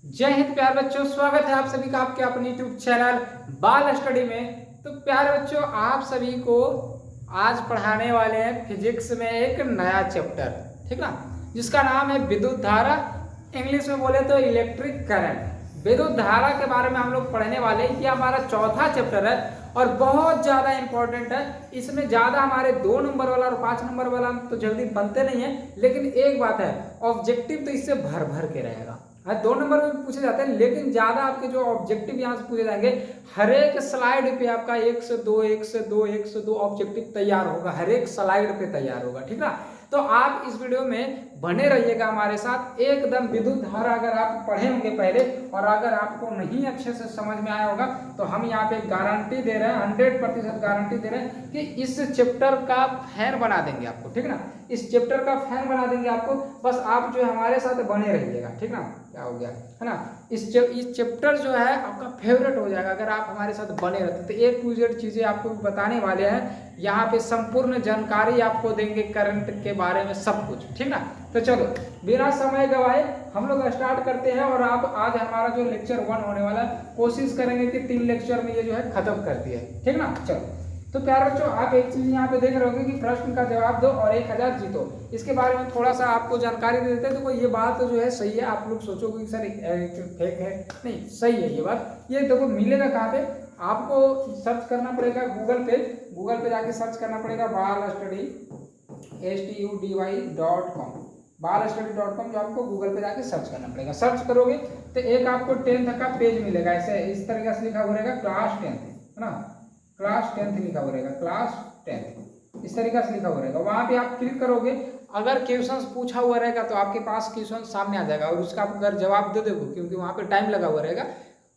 जय हिंद प्यारे बच्चों, स्वागत है आप सभी का आपके अपने यूट्यूब चैनल बाल स्टडी में। तो प्यारे बच्चों, आप सभी को आज पढ़ाने वाले हैं फिजिक्स में एक नया चैप्टर, ठीक ना, जिसका नाम है विद्युत धारा। इंग्लिश में बोले तो इलेक्ट्रिक करंट। विद्युत धारा के बारे में हम लोग पढ़ने वाले हैं। ये हमारा चौथा चैप्टर है और बहुत ज़्यादा इंपॉर्टेंट है। इसमें ज़्यादा हमारे 2 नंबर वाला और 5 नंबर वाला तो जल्दी बनते नहीं है, लेकिन एक बात है, ऑब्जेक्टिव तो इससे भर भर के रहेगा। 2 नंबर में पूछे जाते हैं, लेकिन ज्यादा आपके जो ऑब्जेक्टिव यहाँ से पूछे जाएंगे, हर एक स्लाइड पे आपका 1 से 2 1 से 2 1 से 2 ऑब्जेक्टिव तैयार होगा, हर एक स्लाइड पे तैयार होगा, ठीक ना। तो आप इस वीडियो में बने रहिएगा हमारे साथ। एकदम विद्युत धारा अगर आप पढ़े होंगे पहले और अगर आपको नहीं अच्छे से समझ में आया होगा तो हम यहाँ पे गारंटी दे रहे हैं, 100% गारंटी दे रहे हैं कि इस चैप्टर का फैन बना देंगे आपको, ठीक ना। इस चैप्टर का फैन बना देंगे आपको। बस आप जो है हमारे साथ बने रहिएगा, ठीक ना। क्या हो गया है ना, इस चैप्टर जो है आपका फेवरेट हो जाएगा अगर आप हमारे साथ बने रहते। तो A to Z चीजें आपको बताने वाले हैं यहाँ पे, संपूर्ण जानकारी आपको देंगे करंट के बारे में, सब कुछ, ठीक ना। तो चलो बिना समय गवाए हम लोग स्टार्ट करते हैं। और आप आज हमारा जो लेक्चर 1 होने वाला है, कोशिश करेंगे कि 3 लेक्चर में ये जो है खत्म कर दिए, ठीक ना। चलो तो प्यारे बच्चों, आप एक चीज यहाँ पे देख रहे होंगे कि प्रश्न का जवाब दो और 1000 जीतो। इसके बारे में थोड़ा सा आपको जानकारी दे देते हैं। देखो ये बात जो है सही है। आप लोग सोचोगे कि सर फेक है, नहीं सही है ये बात। ये देखो मिलेगा कहाँ पे, आपको सर्च करना पड़ेगा गूगल पे जाके सर्च करना पड़ेगा बाल स्टडी study.com, balstudy.com जो आपको गूगल पे जाके सर्च करना पड़ेगा। सर्च करोगे तो एक आपको 10th का पेज मिलेगा, ऐसे इस तरीके से लिखा हुआ रहेगा क्लास 10th, है ना, क्लास 10th लिखा हुआ रहेगा, क्लास 10th इस तरीके से लिखा हुआ रहेगा। वहां पे आप क्लिक करोगे, अगर क्वेश्चंस पूछा हुआ रहेगा तो आपके पास क्वेश्चन सामने आ जाएगा और उसका आप अगर जवाब दे दोगे, क्योंकि वहां पे टाइम लगा हुआ रहेगा,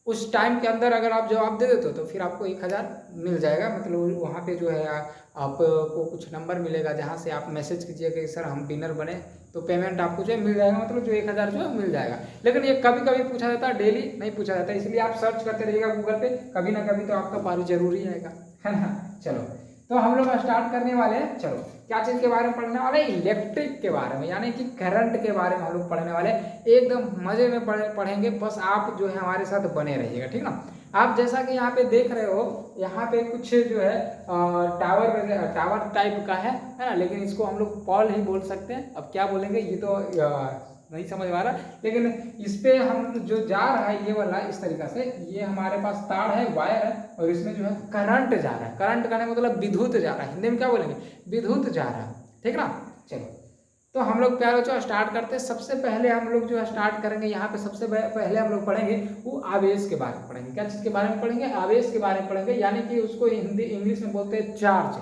उस टाइम के अंदर अगर आप जवाब दे देते हो तो फिर आपको 1000 मिल जाएगा। मतलब वहाँ पे जो है आपको कुछ नंबर मिलेगा जहाँ से आप मैसेज कीजिएगा कि सर हम विनर बने, तो पेमेंट आपको जो है मिल जाएगा। मतलब जो 1000 जो है मिल जाएगा। लेकिन ये कभी कभी पूछा जाता है, डेली नहीं पूछा जाता, इसलिए आप सर्च करते रहिएगा गूगल पे, कभी ना कभी तो आपका पारी जरूरी आएगा, है ना। चलो तो हम लोग स्टार्ट करने वाले हैं। चलो क्या चीज के बारे में पढ़ने वाले, इलेक्ट्रिक के बारे में, यानी कि करंट के बारे में हम लोग पढ़ने वाले हैं। एकदम मजे में पढ़ेंगे, बस आप जो है हमारे साथ बने रहिएगा, ठीक ना। आप जैसा कि यहाँ पे देख रहे हो, यहाँ पे कुछ जो है टावर टाइप का है ना, लेकिन इसको हम लोग पॉल ही बोल सकते हैं। अब क्या बोलेंगे ये तो नहीं समझ में आ रहा, लेकिन इस पे हम जो जा रहा है ये वाला, इस तरीका से ये हमारे पास तार है, वायर है, और इसमें जो है करंट जा रहा है। करंट का मतलब विद्युत जा रहा है, हिंदी में क्या बोलेंगे, विद्युत जा रहा है, ठीक ना। चलो तो हम लोग प्यारे बच्चों स्टार्ट करते हैं। सबसे पहले हम लोग जो है स्टार्ट करेंगे, यहाँ पे सबसे पहले हम लोग पढ़ेंगे वो आवेश के बारे में पढ़ेंगे। क्या चीज के बारे में पढ़ेंगे, आवेश के बारे में पढ़ेंगे, यानी कि उसको इंग्लिश में बोलते हैं चार्ज।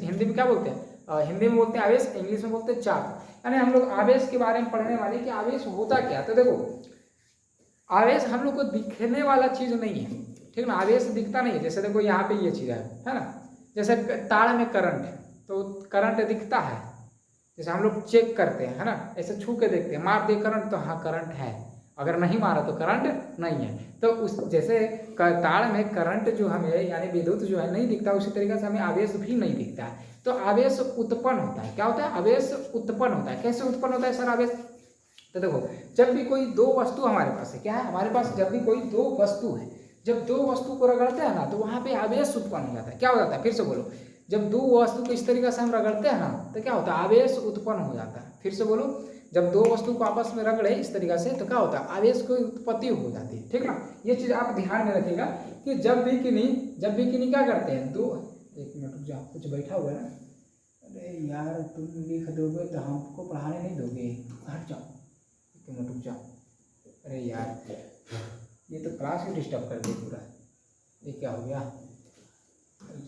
हिंदी में क्या बोलते हैं, हिंदी में बोलते हैं आवेश, इंग्लिश में बोलते हैं चार्ज। यानी हम लोग आवेश के बारे में पढ़ने वाले कि आवेश होता क्या। तो देखो आवेश हम लोग को दिखने वाला चीज नहीं है, ठीक ना। आवेश दिखता नहीं है। जैसे देखो यहाँ पे ये चीज है ना, जैसे तार में करंट है तो करंट दिखता है, जैसे हम लोग चेक करते हैं, है ना, ऐसे छू के देखते हैं, मार दे करंट तो हाँ करंट है, अगर नहीं मारा तो करंट नहीं है। तो उस जैसे तार में करंट जो हमें यानी विद्युत जो है नहीं दिखता, उसी तरीके से हमें आवेश भी नहीं दिखता है। तो आवेश उत्पन्न होता है। क्या होता है, आवेश उत्पन्न होता है। कैसे उत्पन्न होता है सर आवेश, तो देखो जब भी कोई दो वस्तु हमारे पास है, क्या है हमारे पास, जब भी कोई दो वस्तु है, जब दो वस्तु को रगड़ते हैं ना तो वहां पे आवेश उत्पन्न हो जाता है। क्या हो जाता है, फिर से बोलो, जब दो वस्तु को इस तरीके से हम रगड़ते हैं ना तो क्या होता है, आवेश उत्पन्न हो जाता है। फिर से बोलो, जब दो वस्तु को आपस में रगड़े इस तरीके से तो क्या होता है, आवेश की उत्पत्ति हो जाती है, ठीक ना। ये चीज आप ध्यान में रखिएगा कि जब भी किन्हीं क्या करते हैं, दो, एक मिनट रुक जाओ, कुछ बैठा हुआ है ना, अरे यार तुम लिख दोगे तो हमको पढ़ाने नहीं दोगे, हट जाओ, एक मिनट रुक जाओ। अरे यार ये तो क्लास ही डिस्टर्ब कर दिया पूरा, ये क्या हो गया,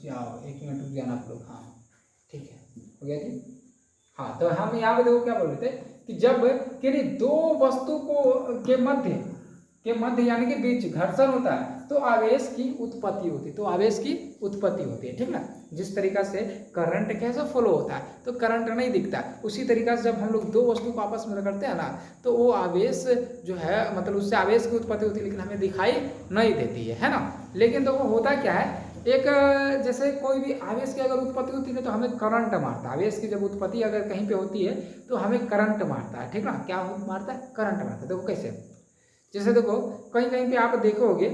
जाओ एक मिनट रुक जाना आप लोग। हाँ ठीक है, हो गया जी। हाँ तो हम यहाँ पे देखो क्या बोल रहे थे कि जब किन्हीं दो वस्तु को के मध्य यानी कि बीच घर्षण होता है तो आवेश की उत्पत्ति होती है, तो आवेश की उत्पत्ति होती है, ठीक ना। जिस तरीका से करंट कैसे फ्लो होता है तो करंट नहीं दिखता, उसी तरीका से जब हम लोग दो वस्तु को आपस में रगड़ते हैं ना तो वो आवेश जो है मतलब उससे आवेश की उत्पत्ति होती है, लेकिन हमें दिखाई नहीं देती है ना। लेकिन तो वो होता क्या है, एक जैसे कोई भी आवेश की अगर उत्पत्ति होती है तो हमें करंट मारता है। आवेश की जब उत्पत्ति अगर कहीं पे होती है तो हमें करंट मारता है, ठीक ना। क्या मारता है, करंट मारता है। देखो कैसे, जैसे देखो कहीं कहीं पे आप देखोगे,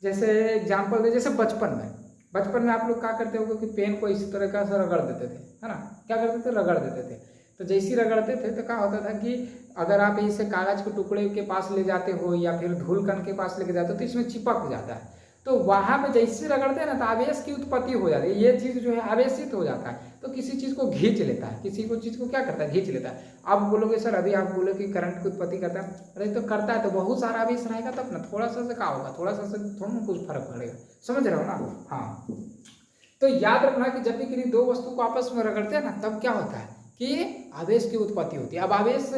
जैसे एग्जाम्पल दे, जैसे बचपन में आप लोग क्या करते होगे कि पेन को इस तरह का से रगड़ देते थे, है ना, क्या करते थे, रगड़ देते थे। तो जैसे ही रगड़ते थे तो क्या होता था कि अगर आप इसे कागज के टुकड़े के पास ले जाते हो या फिर धूल कण के पास लेके जाते हो तो इसमें चिपक जाता है। तो वहां पे जैसे रगड़ते हैं ना तो आवेश की उत्पत्ति हो जाती है, ये चीज जो है आवेशित हो जाता है, तो किसी चीज को खींच लेता है, किसी को चीज को क्या करता है, खींच लेता है। आप बोलोगे सर अभी आप बोले कि करंट की उत्पत्ति करता है, अरे तो करता है तो बहुत सारा आवेश रहेगा तब ना, थोड़ा सा से क्या होगा, थोड़ा सा से थोड़ा ना कुछ फर्क पड़ेगा, समझ रहे हो ना। हाँ, तो याद रखना कि जब भी किसी दो वस्तु को आपस में रगड़ते हैं ना तब क्या होता है कि आवेश की उत्पत्ति होती है। अब आवेश,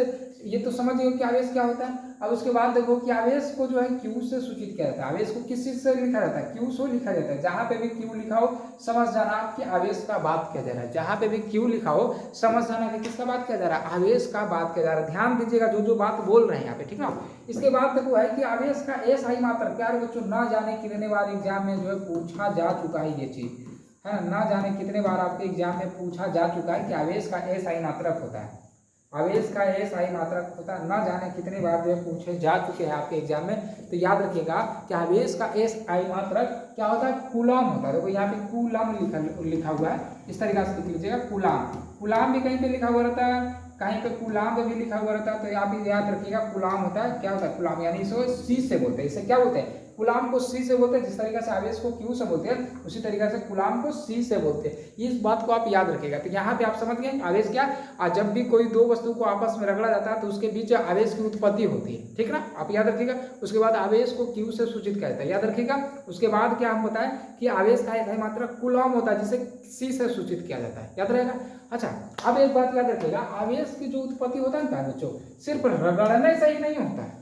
ये तो समझ गए कि आवेश क्या होता है। अब उसके बाद देखो कि आवेश को जो है क्यू से सूचित किया जाता है। आवेश को किस चीज से लिखा जाता है, क्यू से लिखा जाता है। जहां पे भी क्यू लिखा हो समझ जाना कि आवेश का बात किया जा रहा है। जहां पे भी क्यू लिखा हो समझ जाना कि किसका बात किया जा रहा है, आवेश का बात किया जा रहा है। ध्यान दीजिएगा जो जो बात बोल रहे हैं यहाँ पे, ठीक ना। इसके बाद देखो है कि आवेश का एसआई मात्रक, प्यारे बच्चों ना जाने कितने बार एग्जाम में जो है पूछा जा चुका है ये चीज, है ना, ना जाने कितने बार आपके एग्जाम में पूछा जा चुका है कि आवेश का एसआई मात्रक होता है, आवेश का एसआई मात्रक होता है, ना जाने कितनी बार जो पूछे जा चुके हैं आपके एग्जाम में। तो याद रखिएगा कि आवेश का एसआई मात्रक क्या होता है, कूलम होता है। देखो यहाँ पे कूलम लिखा हुआ है, इस तरीके से लिख लीजिएगा, कूलम। कूलम भी कहीं पे लिखा हुआ रहता है, कहीं पे कूलम भी लिखा हुआ रहता है। तो यहाँ पे याद रखिएगा कूलम होता है, क्या होता है, कूलम, यानी इसको सी से बोलते हैं। इसे क्या बोलते हैं, कूलम को सी से बोलते हैं। जिस तरीके से आवेश को क्यू से बोलते हैं उसी तरीके से कूलम को सी से बोलते हैं। इस बात को आप याद रखिएगा। तो यहाँ पे आप समझ गए आवेश क्या, जब भी कोई दो वस्तु को आपस में रगड़ा जाता है तो उसके बीच आवेश की उत्पत्ति होती है, ठीक ना, आप याद रखिएगा। उसके बाद आवेश को क्यू से सूचित किया जाता है, याद रखिएगा। उसके बाद क्या हम बताएं कि आवेश का एसआई मात्रक कूलम होता है, जिसे सी से सूचित किया जाता है, याद रहेगा। अच्छा, अब एक बात याद रखिएगा, आवेश की जो उत्पत्ति होता है ना बच्चों, सिर्फ रगड़ने से ही नहीं होता है,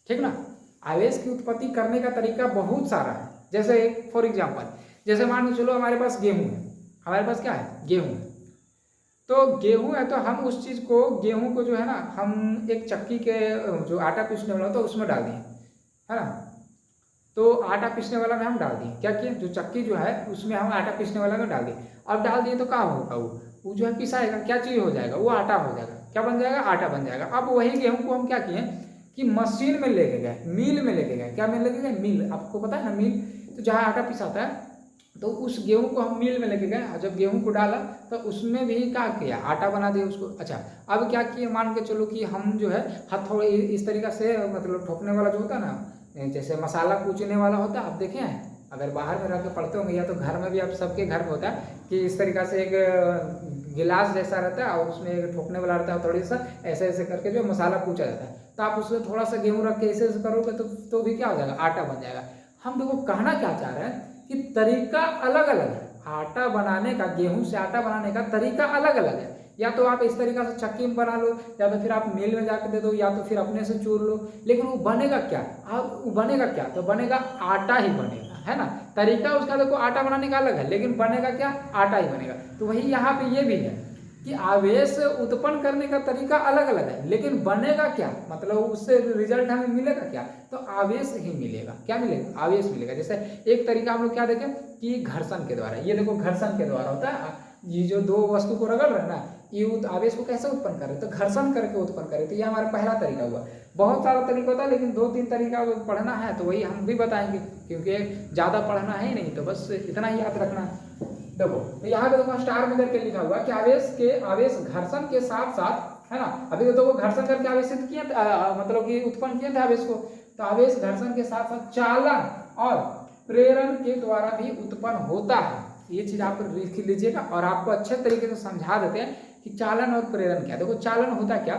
ठीक ना। आवेश की उत्पत्ति करने का तरीका बहुत सारा है। जैसे फॉर एग्जांपल, जैसे मान के चलो हमारे पास गेहूं है, हमारे पास क्या है, गेहूं है। तो गेहूं है तो हम उस चीज को, गेहूं को जो है ना, हम एक चक्की के जो आटा पीसने वाला होता है उसमें डाल दिए, है ना। तो आटा पीसने वाला में हम डाल दिए, क्या किए, जो चक्की जो है उसमें हम आटा पीसने वाला में डाल दिए। अब डाल दिए तो क्या होगा, वो जो है पिसाएगा, क्या चीज हो जाएगा, वो आटा हो जाएगा। क्या बन जाएगा, आटा बन जाएगा। अब वही गेहूं को हम क्या किए कि मशीन में लेके गए, मिल में लेके गए। क्या में लेके गए, मिल, आपको पता है ना मिल, तो जहाँ आटा पिसाता है तो उस गेहूं को हम मिल में लेके गए। और जब गेहूं को डाला तो उसमें भी क्या किया, आटा बना दिया उसको। अच्छा, अब क्या किए, मान के चलो कि हम जो है हथौड़े इस तरीका से, मतलब ठोकने वाला जो होता है ना, जैसे मसाला कूचने वाला होता है, आप देखे हैं अगर बाहर में रह के पढ़ते होंगे या तो घर में भी, आप सबके घर में होता है कि इस तरीका से एक गिलास जैसा रहता है और उसमें एक ठोकने वाला रहता है, थोड़ी सा ऐसे ऐसे करके जो मसाला कूचा जाता है। तो आप उसमें थोड़ा सा गेहूं रख के ऐसे ऐसे करोगे तो भी क्या हो जाएगा, आटा बन जाएगा। हम देखो कहना क्या चाह रहे हैं कि तरीका अलग अलग है आटा बनाने का, गेहूं से आटा बनाने का तरीका अलग अलग है। या तो आप इस तरीका से चक्की में बना लो, या तो फिर आप मिल में जाकर दे दो, या तो फिर अपने से चूर लो। लेकिन वो बनेगा क्या, वो बनेगा क्या, तो बनेगा आटा ही बनेगा, है ना। तरीका उसका देखो आटा बनाने का अलग है, लेकिन बनेगा क्या, आटा ही बनेगा। तो वही यहाँ पे ये भी है कि आवेश उत्पन्न करने का तरीका अलग अलग है, लेकिन बनेगा क्या, मतलब उससे रिजल्ट हमें मिलेगा क्या, तो आवेश ही मिलेगा। क्या मिलेगा, आवेश मिलेगा। जैसे एक तरीका हम लोग क्या देखें कि घर्षण के द्वारा, ये देखो घर्षण के द्वारा होता है। ये जो दो वस्तु को रगड़ रहे हैं ना, ये आवेश को कैसे उत्पन्न कर रहे हैं, तो घर्षण करके उत्पन्न कर रहे हैं। तो ये हमारा पहला तरीका हुआ। बहुत सारा तरीका होता है, लेकिन 2-3 तरीका पढ़ना है तो वही हम भी बताएंगे, क्योंकि ज़्यादा पढ़ना है ही नहीं, तो बस इतना ही याद रखना है। देखो तो यहाँ पे देखो स्टार में करके लिखा हुआ कि आवेश घर्षण के साथ साथ, है ना। अभी तो देखो घर्षण करके आवेशित किए, मतलब कि उत्पन्न किए थे आवेश को। तो आवेश घर्षण के साथ साथ चालन और प्रेरण के द्वारा भी उत्पन्न होता है। ये चीज आप लिख लीजिएगा और आपको अच्छे तरीके से समझा देते हैं कि चालन और प्रेरण क्या। देखो चालन होता क्या,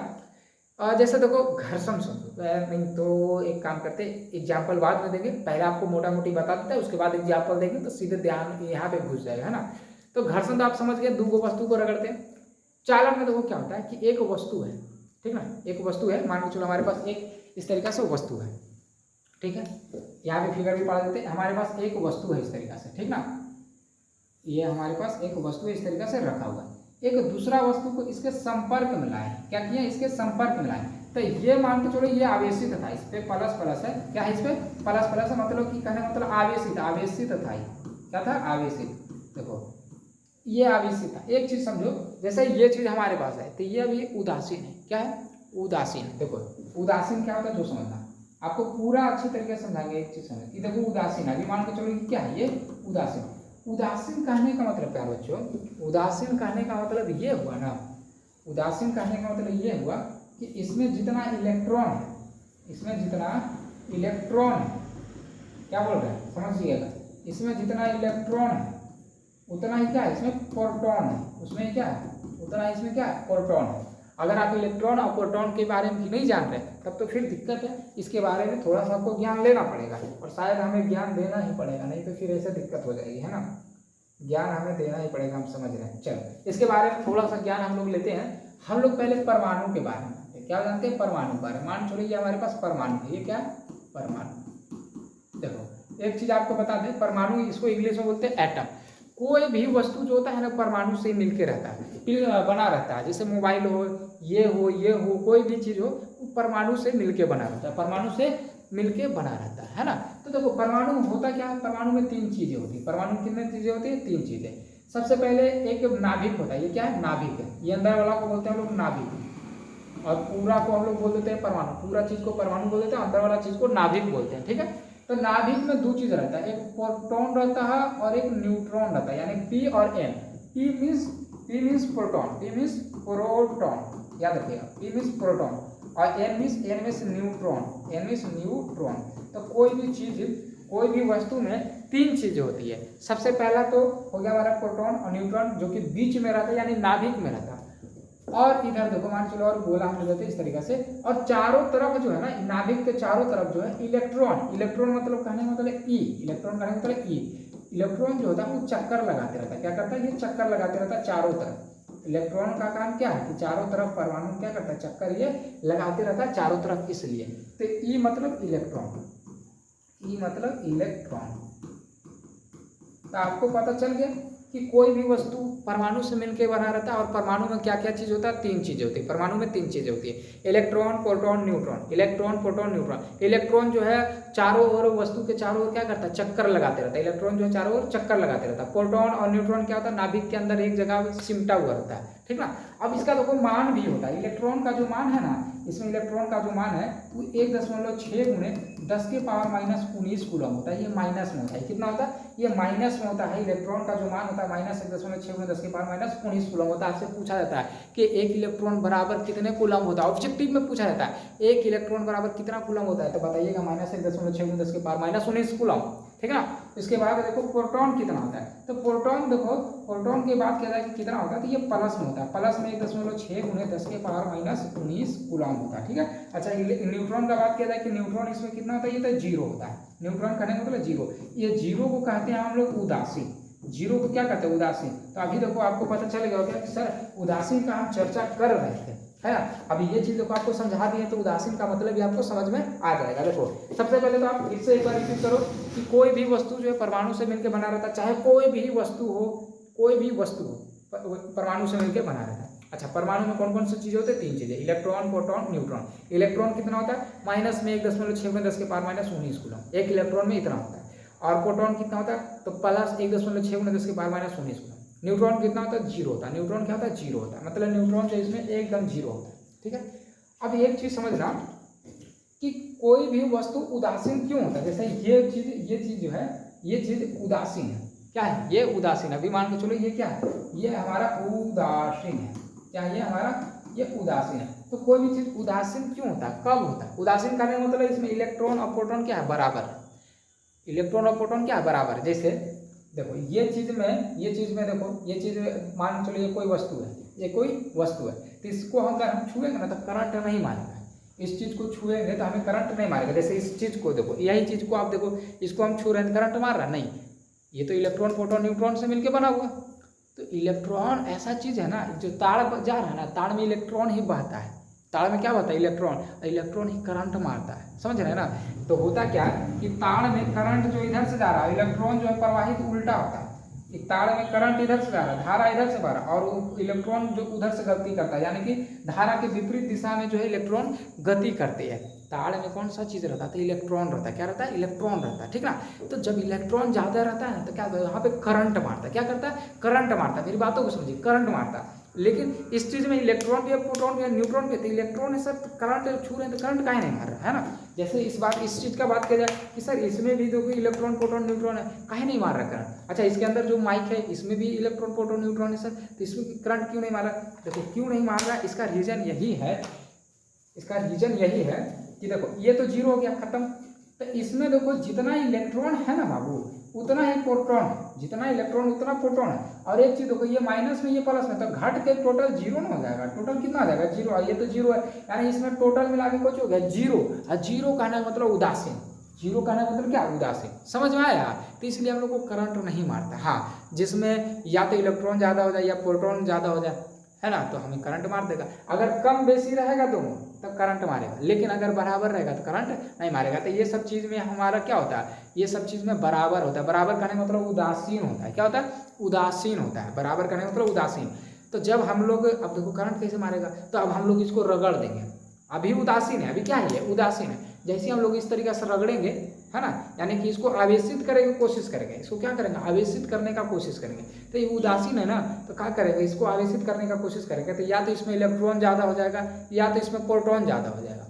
जैसे देखो घर्षण समझो, नहीं तो एक काम करते एग्जाम्पल बाद में देंगे, पहले आपको मोटा मोटी बता देते हैं, उसके बाद एग्जाम्पल देंगे तो सीधे ध्यान यहाँ पे घुस जाएगा, है ना। तो घर्षण तो आप समझ गए, दो वस्तु को रगड़ते हैं। चालन में देखो क्या होता है कि एक वस्तु है, ठीक ना, एक वस्तु है, मान के चलो हमारे पास एक इस तरीका से वस्तु है, ठीक है। यहाँ पे फिगर भी पढ़ा देते हैं, हमारे पास एक वस्तु है इस तरीका से, ठीक ना। ये हमारे पास एक वस्तु इस तरीका से रखा हुआ है, एक दूसरा वस्तु को इसके संपर्क में लाए, क्या किया, इसके संपर्क में लाए। तो ये मान के चलो ये आवेशित था, इस पे प्लस प्लस है, क्या है, इस पे प्लस प्लस है, मतलब कि कहने मतलब आवेशित, आवेशित था, क्या था, आवेशित। देखो ये आवेशित था। एक चीज समझो, जैसे ये चीज हमारे पास है तो ये अभी उदासीन है, क्या है, उदासीन। देखो उदासीन क्या होता है जो समझना, आपको पूरा अच्छी तरीके से समझाएंगे। एक चीज समझ, ये देखो उदासीन, अभी मान के चलो कि क्या है ये उदासीन। उदासीन कहने का मतलब प्यारे बच्चों, उदासीन कहने का मतलब ये हुआ ना, उदासीन कहने का मतलब ये हुआ कि इसमें जितना इलेक्ट्रॉन है, इसमें जितना इलेक्ट्रॉन है, क्या बोल रहे हैं समझिएगा, इसमें जितना इलेक्ट्रॉन है उतना ही क्या है इसमें प्रोटॉन है, उसमें क्या है उतना ही इसमें क्या है प्रोटॉन है। अगर आप इलेक्ट्रॉन और प्रोटॉन के बारे में नहीं जान रहे तब तो फिर दिक्कत है, इसके बारे में थोड़ा सा आपको ज्ञान लेना पड़ेगा और शायद हमें ज्ञान देना ही पड़ेगा, नहीं तो फिर ऐसे दिक्कत हो जाएगी, है ना। ज्ञान हमें देना ही पड़ेगा, हम समझ रहे हैं। चलो इसके बारे में थोड़ा सा ज्ञान हम लोग लेते हैं। हम लोग पहले परमाणु के बारे में क्या जानते हैं, परमाणु के बारे में। मान चलिए हमारे पास परमाणु है, ये क्या है परमाणु। देखो एक चीज आपको बता दें, परमाणु इसको इंग्लिश में बोलते हैं एटम। कोई भी वस्तु जो होता है ना परमाणु से मिलके रहता है, बना रहता है। जैसे मोबाइल हो, ये हो, कोई भी चीज हो वो परमाणु से मिलके बना रहता है, परमाणु से मिलके बना रहता है ना। तो देखो परमाणु होता क्या है, परमाणु में तीन चीजें होती है। परमाणु में कितनी चीजें होती है, तीन चीजें। सबसे पहले एक नाभिक होता है, ये क्या है नाभिक है, ये अंदर वाला को बोलते हैं हम लोग नाभिक, और पूरा को हम लोग बोल देते हैं परमाणु, पूरा चीज को परमाणु बोल देते हैं, अंदर वाला चीज को नाभिक बोलते हैं, ठीक है। तो नाभिक में दो चीज रहता है, एक प्रोटॉन रहता है और एक न्यूट्रॉन रहता है, यानी पी और N. P means proton, P means proton, याद रखिएगा, पी मीन्स प्रोटॉन और N means neutron, N means neutron. तो कोई भी चीज, कोई भी वस्तु में तीन चीजें होती है। सबसे पहला तो हो गया हमारा प्रोटॉन और न्यूट्रॉन जो कि बीच में रहता है यानी नाभिक में रहता है, और इधर देखो मान चलो और गोला हम लेते हैं इस तरीके से, और चारों तरफ जो है ना नाभिक के चारों तरफ जो है इलेक्ट्रॉन, इलेक्ट्रॉन मतलब कहने का मतलब ई, इलेक्ट्रॉन कहने का मतलब ई, इलेक्ट्रॉन जो होता है वो चक्कर लगाते रहता है। क्या करता है ये चक्कर लगाते रहता है चारों तरफ। इलेक्ट्रॉन का काम क्या है कि चारों तरफ परमाणु क्या करता है चक्कर ये लगाते रहता है चारों तरफ, इसलिए तो ई मतलब इलेक्ट्रॉन, ई मतलब इलेक्ट्रॉन। तो आपको पता चल गया कि कोई भी वस्तु परमाणु से मिलकर बना रहता है, और परमाणु में क्या क्या चीज होता है, तीन चीजें होती है। परमाणु में तीन चीजें होती है, electron, proton, neutron. Electron, proton, neutron. Electron जो है चारों ओर वस्तु के चारों ओर क्या करता है चक्कर लगाते रहता है, इलेक्ट्रॉन जो है चारों ओर चक्कर लगाते रहता है। प्रोटॉन और न्यूट्रॉन क्या होता है नाभिक के अंदर एक जगह सिमटा हुआ रहता है, ठीक ना। अब इसका देखो मान भी होता है, इलेक्ट्रॉन का जो मान है ना, इसमें इलेक्ट्रॉन का जो मान है वो 1.6 गुणे 10⁻⁻19 कूलम होता है, ये माइनस में होता है। कितना होता है ये माइनस में होता है। इलेक्ट्रॉन का जो मान होता है -1.6 गुणे 10⁻⁻19 कूलम होता है। आपसे पूछा जाता है कि एक इलेक्ट्रॉन बराबर कितने कूलम होता है, ऑब्जेक्टिव में पूछा जाता है एक इलेक्ट्रॉन बराबर कितना कूलम होता है, तो बताइएगा -1.6 गुणे 10⁻⁻19 कूलम, ठीक है ना। इसके बाद देखो प्रोटॉन कितना होता है, तो प्रोटॉन देखो प्रोटॉन के बाद क्या है कि कितना होता है, तो ये प्लस में होता है, प्लस में 1.6 गुणे 10⁻⁻19 कूलम होता है, ठीक है। अच्छा न्यूट्रॉन का बात किया जाए कि न्यूट्रॉन इसमें कितना होता है, ये तो जीरो होता है। न्यूट्रॉन कहने का मतलब जीरो, ये जीरो को कहते हैं हम लोग उदासीन, जीरो को क्या कहते हैं उदासीन। तो अभी देखो आपको पता चलेगा क्या कि सर उदासीन का हम चर्चा कर रहे थे, है ना। अभी ये चीज देखो आपको समझा दिए तो उदासीन का मतलब भी आपको समझ में आ जाएगा। देखो सबसे पहले तो आप फिर से एक बार रिपीट करो कि कोई भी वस्तु जो है परमाणु से मिलकर बना रहता है, चाहे कोई भी वस्तु हो, कोई भी वस्तु हो परमाणु से मिलकर बना रहता है। अच्छा परमाणु में कौन कौन सी चीजें होती है, तीन चीजें, इलेक्ट्रॉन, प्रोटॉन, न्यूट्रॉन। इलेक्ट्रॉन कितना होता है माइनस में 1.6 गुणे 10⁻⁻19 कूलम, एक इलेक्ट्रॉन में इतना होता है। और प्रोटॉन कितना होता है तो प्लस 1.6 गुणे 10⁻⁻19 कूलम। न्यूट्रॉन कितना होता है जीरो होता है, न्यूट्रॉन क्या होता है जीरो होता है, मतलब न्यूट्रॉन जो इसमें एकदम जीरो होता है, ठीक है। अब एक चीज समझना कि कोई भी वस्तु उदासीन क्यों होता है। जैसे ये चीज जो है ये चीज उदासीन है, क्या है ये उदासीन है। अभी मान के चलो ये क्या है, ये हमारा उदासीन है, क्या ये हमारा ये उदासीन है। तो कोई भी चीज उदासीन क्यों होता है, कब होता है उदासीन करने का मतलब इसमें इलेक्ट्रॉन और प्रोटॉन क्या है बराबर, इलेक्ट्रॉन और प्रोटॉन क्या है बराबर। जैसे देखो ये चीज में देखो ये चीज मान चलो ये कोई वस्तु है, ये कोई वस्तु है, तो इसको अगर हम छुएंगे ना तो करंट नहीं मारेगा, इस चीज को छुएंगे तो हमें करंट नहीं मारेगा। जैसे इस चीज को देखो, यही चीज को आप देखो, इसको हम छू रहे हैं तो करंट मार रहा नहीं, ये तो इलेक्ट्रॉन प्रोटॉन न्यूट्रॉन से मिलकर बना हुआ। तो इलेक्ट्रॉन ऐसा चीज है ना, जो ताड़ जा रहा है ना, ताड़ में इलेक्ट्रॉन ही बहता है, ताड़ में क्या होता है इलेक्ट्रॉन, इलेक्ट्रॉन ही करंट मारता है, समझ रहे हैं ना। तो होता क्या है कि ताड़ में करंट जो इधर से जा रहा है, इलेक्ट्रॉन जो है प्रवाहित उल्टा होता है। एक ताड़ में करंट इधर से जा रहा है, धारा इधर से बह रहा है, और इलेक्ट्रॉन जो उधर से गति करता है, यानी कि धारा के विपरीत दिशा में जो है इलेक्ट्रॉन गति करते हैं। ताड़ में कौन सा चीज रहता है तो इलेक्ट्रॉन रहता है, क्या रहता है इलेक्ट्रॉन रहता है, ठीक ना। तो जब इलेक्ट्रॉन ज्यादा रहता है तो क्या यहाँ पे करंट मारता है, क्या करता है करंट मारता है। मेरी बातों को समझिए, करंट मारता है। लेकिन इस चीज में इलेक्ट्रॉन भी है, प्रोटॉन भी है, न्यूट्रॉन भी है, तो इलेक्ट्रॉन है सर, करंट छू रहे हैं तो करंट काहे नहीं मार रहा है ना। जैसे इस चीज का बात किया जाए कि सर इसमें भी देखो इलेक्ट्रॉन प्रोटॉन न्यूट्रॉन है, काहे नहीं मार रहा करंट। अच्छा, इसके अंदर जो माइक है इसमें भी इलेक्ट्रॉन प्रोटॉन न्यूट्रॉन है सर, तो इसमें करंट क्यों नहीं मार रहा। देखो क्यों नहीं मार रहा, इसका रीजन यही है, कि देखो ये तो जीरो हो गया, खत्म। तो इसमें देखो जितना इलेक्ट्रॉन है ना बाबू उतना ही प्रोटॉन है, जितना इलेक्ट्रॉन उतना प्रोटॉन है। और एक चीज देखो, ये माइनस में ये प्लस में, तो घट के टोटल जीरो ना हो जाएगा। टोटल कितना आ जाएगा, जीरो। ये तो जीरो है, यानी इसमें टोटल मिला के कुछ हो गया जीरो। और जीरो कहना मतलब उदासीन, जीरो कहना मतलब क्या, उदासीन। समझ में आया। तो इसलिए हम लोग को करंट नहीं मारता। हाँ, जिसमें या तो इलेक्ट्रॉन ज़्यादा हो जाए या प्रोटॉन ज़्यादा हो जाए, है ना, तो हमें करंट मार देगा। अगर कम बेसी रहेगा दोनों तब करंट मारेगा, लेकिन अगर बराबर रहेगा तो करंट नहीं मारेगा। तो ये सब चीज़ में हमारा क्या होता है, ये सब चीज़ में बराबर होता है। बराबर करने का मतलब उदासीन होता है। क्या होता है, उदासीन होता है। बराबर करने का मतलब उदासीन। तो जब हम लोग, अब देखो करंट कैसे मारेगा, तो अब हम लोग इसको रगड़ देंगे। अभी उदासीन है, अभी क्या है, उदासीन है। जैसे हम लोग इस तरीके से रगड़ेंगे, है ना, यानी कि इसको आवेशित करने की कोशिश करेंगे। इसको क्या करेंगे, आवेशित करने का कोशिश करेंगे। तो ये उदासीन है ना, तो क्या करेंगे, इसको आवेशित करने का कोशिश करेंगे। तो या तो इसमें इलेक्ट्रॉन ज़्यादा हो जाएगा या तो इसमें प्रोटॉन ज़्यादा हो जाएगा।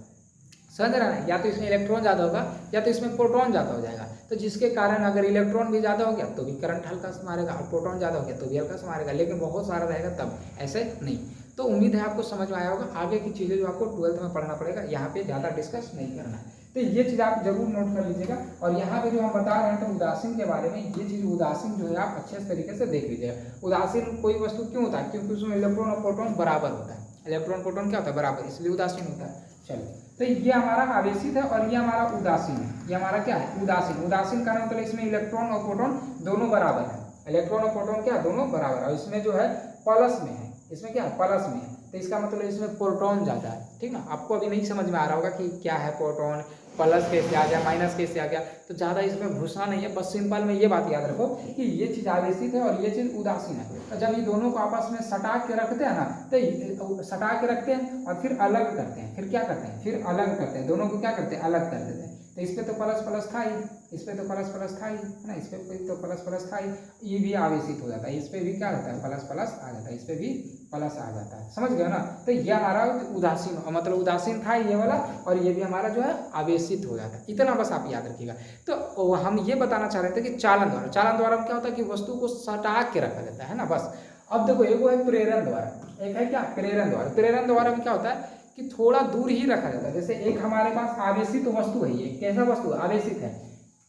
समझ रहे हैं, या तो इसमें इलेक्ट्रॉन ज़्यादा होगा या तो इसमें प्रोटॉन ज़्यादा हो जाएगा। तो जिसके कारण अगर इलेक्ट्रॉन भी ज़्यादा हो गया तो भी करंट हल्का से मारेगा, और प्रोटॉन ज़्यादा हो गया तो भी हल्का से मारेगा। लेकिन बहुत सारा रहेगा तब, ऐसे नहीं। तो उम्मीद है आपको समझ में आया होगा। आगे की चीज़ें जो आपको 12th में पढ़ना पड़ेगा, यहाँ पे ज़्यादा डिस्कस नहीं करना है। तो ये चीज़ आप जरूर नोट कर लीजिएगा। और यहाँ पे जो हम बता रहे हैं तो उदासीन के बारे में, ये चीज़ उदासीन जो है आप अच्छे तरीके से देख लीजिएगा। उदासीन कोई वस्तु क्यों होता है, क्योंकि उसमें इलेक्ट्रॉन और प्रोटॉन बराबर होता है। इलेक्ट्रॉन प्रोटॉन क्या होता है, बराबर, इसलिए उदासीन होता है। चलिए, तो ये हमारा आवेशित है और ये हमारा उदासीन है। ये हमारा क्या है, उदासीन। उदासीन का मतलब इसमें इलेक्ट्रॉन और प्रोटॉन दोनों बराबर है। इलेक्ट्रॉन और प्रोटॉन क्या, दोनों बराबर। और इसमें जो है प्लस में है, इसमें क्या है, प्लस में है। तो इसका मतलब इसमें प्रोटॉन ज़्यादा है। ठीक ना, आपको अभी नहीं समझ में आ रहा होगा कि क्या है प्रोटॉन, प्लस कैसे आ गया, माइनस कैसे आ गया, तो ज़्यादा इसमें घुसना नहीं है। बस सिंपल में ये बात याद रखो कि ये चीज़ आवेशित है और ये चीज़ उदासीन है। तो जब ये दोनों को आपस में सटा के रखते हैं ना, तो सटा के रखते हैं और फिर अलग करते हैं। फिर क्या करते हैं, फिर अलग करते हैं। दोनों को क्या करते हैं, अलग कर देते हैं। तो इस पर तो प्लस प्लस था ही, इस पर तो प्लस प्लस था ही, है ना, इस पर तो प्लस प्लस था ही, ये भी आवेशित हो जाता है। इस पर भी क्या होता है, प्लस प्लस आ जाता है, इस पर भी प्लस आ जाता है। समझ गए ना। तो ये हमारा उदासीन, मतलब उदासीन था ये वाला, और ये भी हमारा जो है आवेशित हो जाता है। इतना बस आप याद रखिएगा। तो हम ये बताना चाह रहे थे कि चालन द्वारा, चालन द्वारा में क्या होता है कि वस्तु को सटा के रखा जाता है ना, बस। अब देखो, एक वो है प्रेरण द्वारा, एक है क्या, प्रेरण द्वारा। प्रेरण द्वारा में क्या होता है कि थोड़ा दूर ही रखा जाता है। जैसे एक हमारे पास आवेशित वस्तु है, ये कैसा वस्तु, आवेशित है,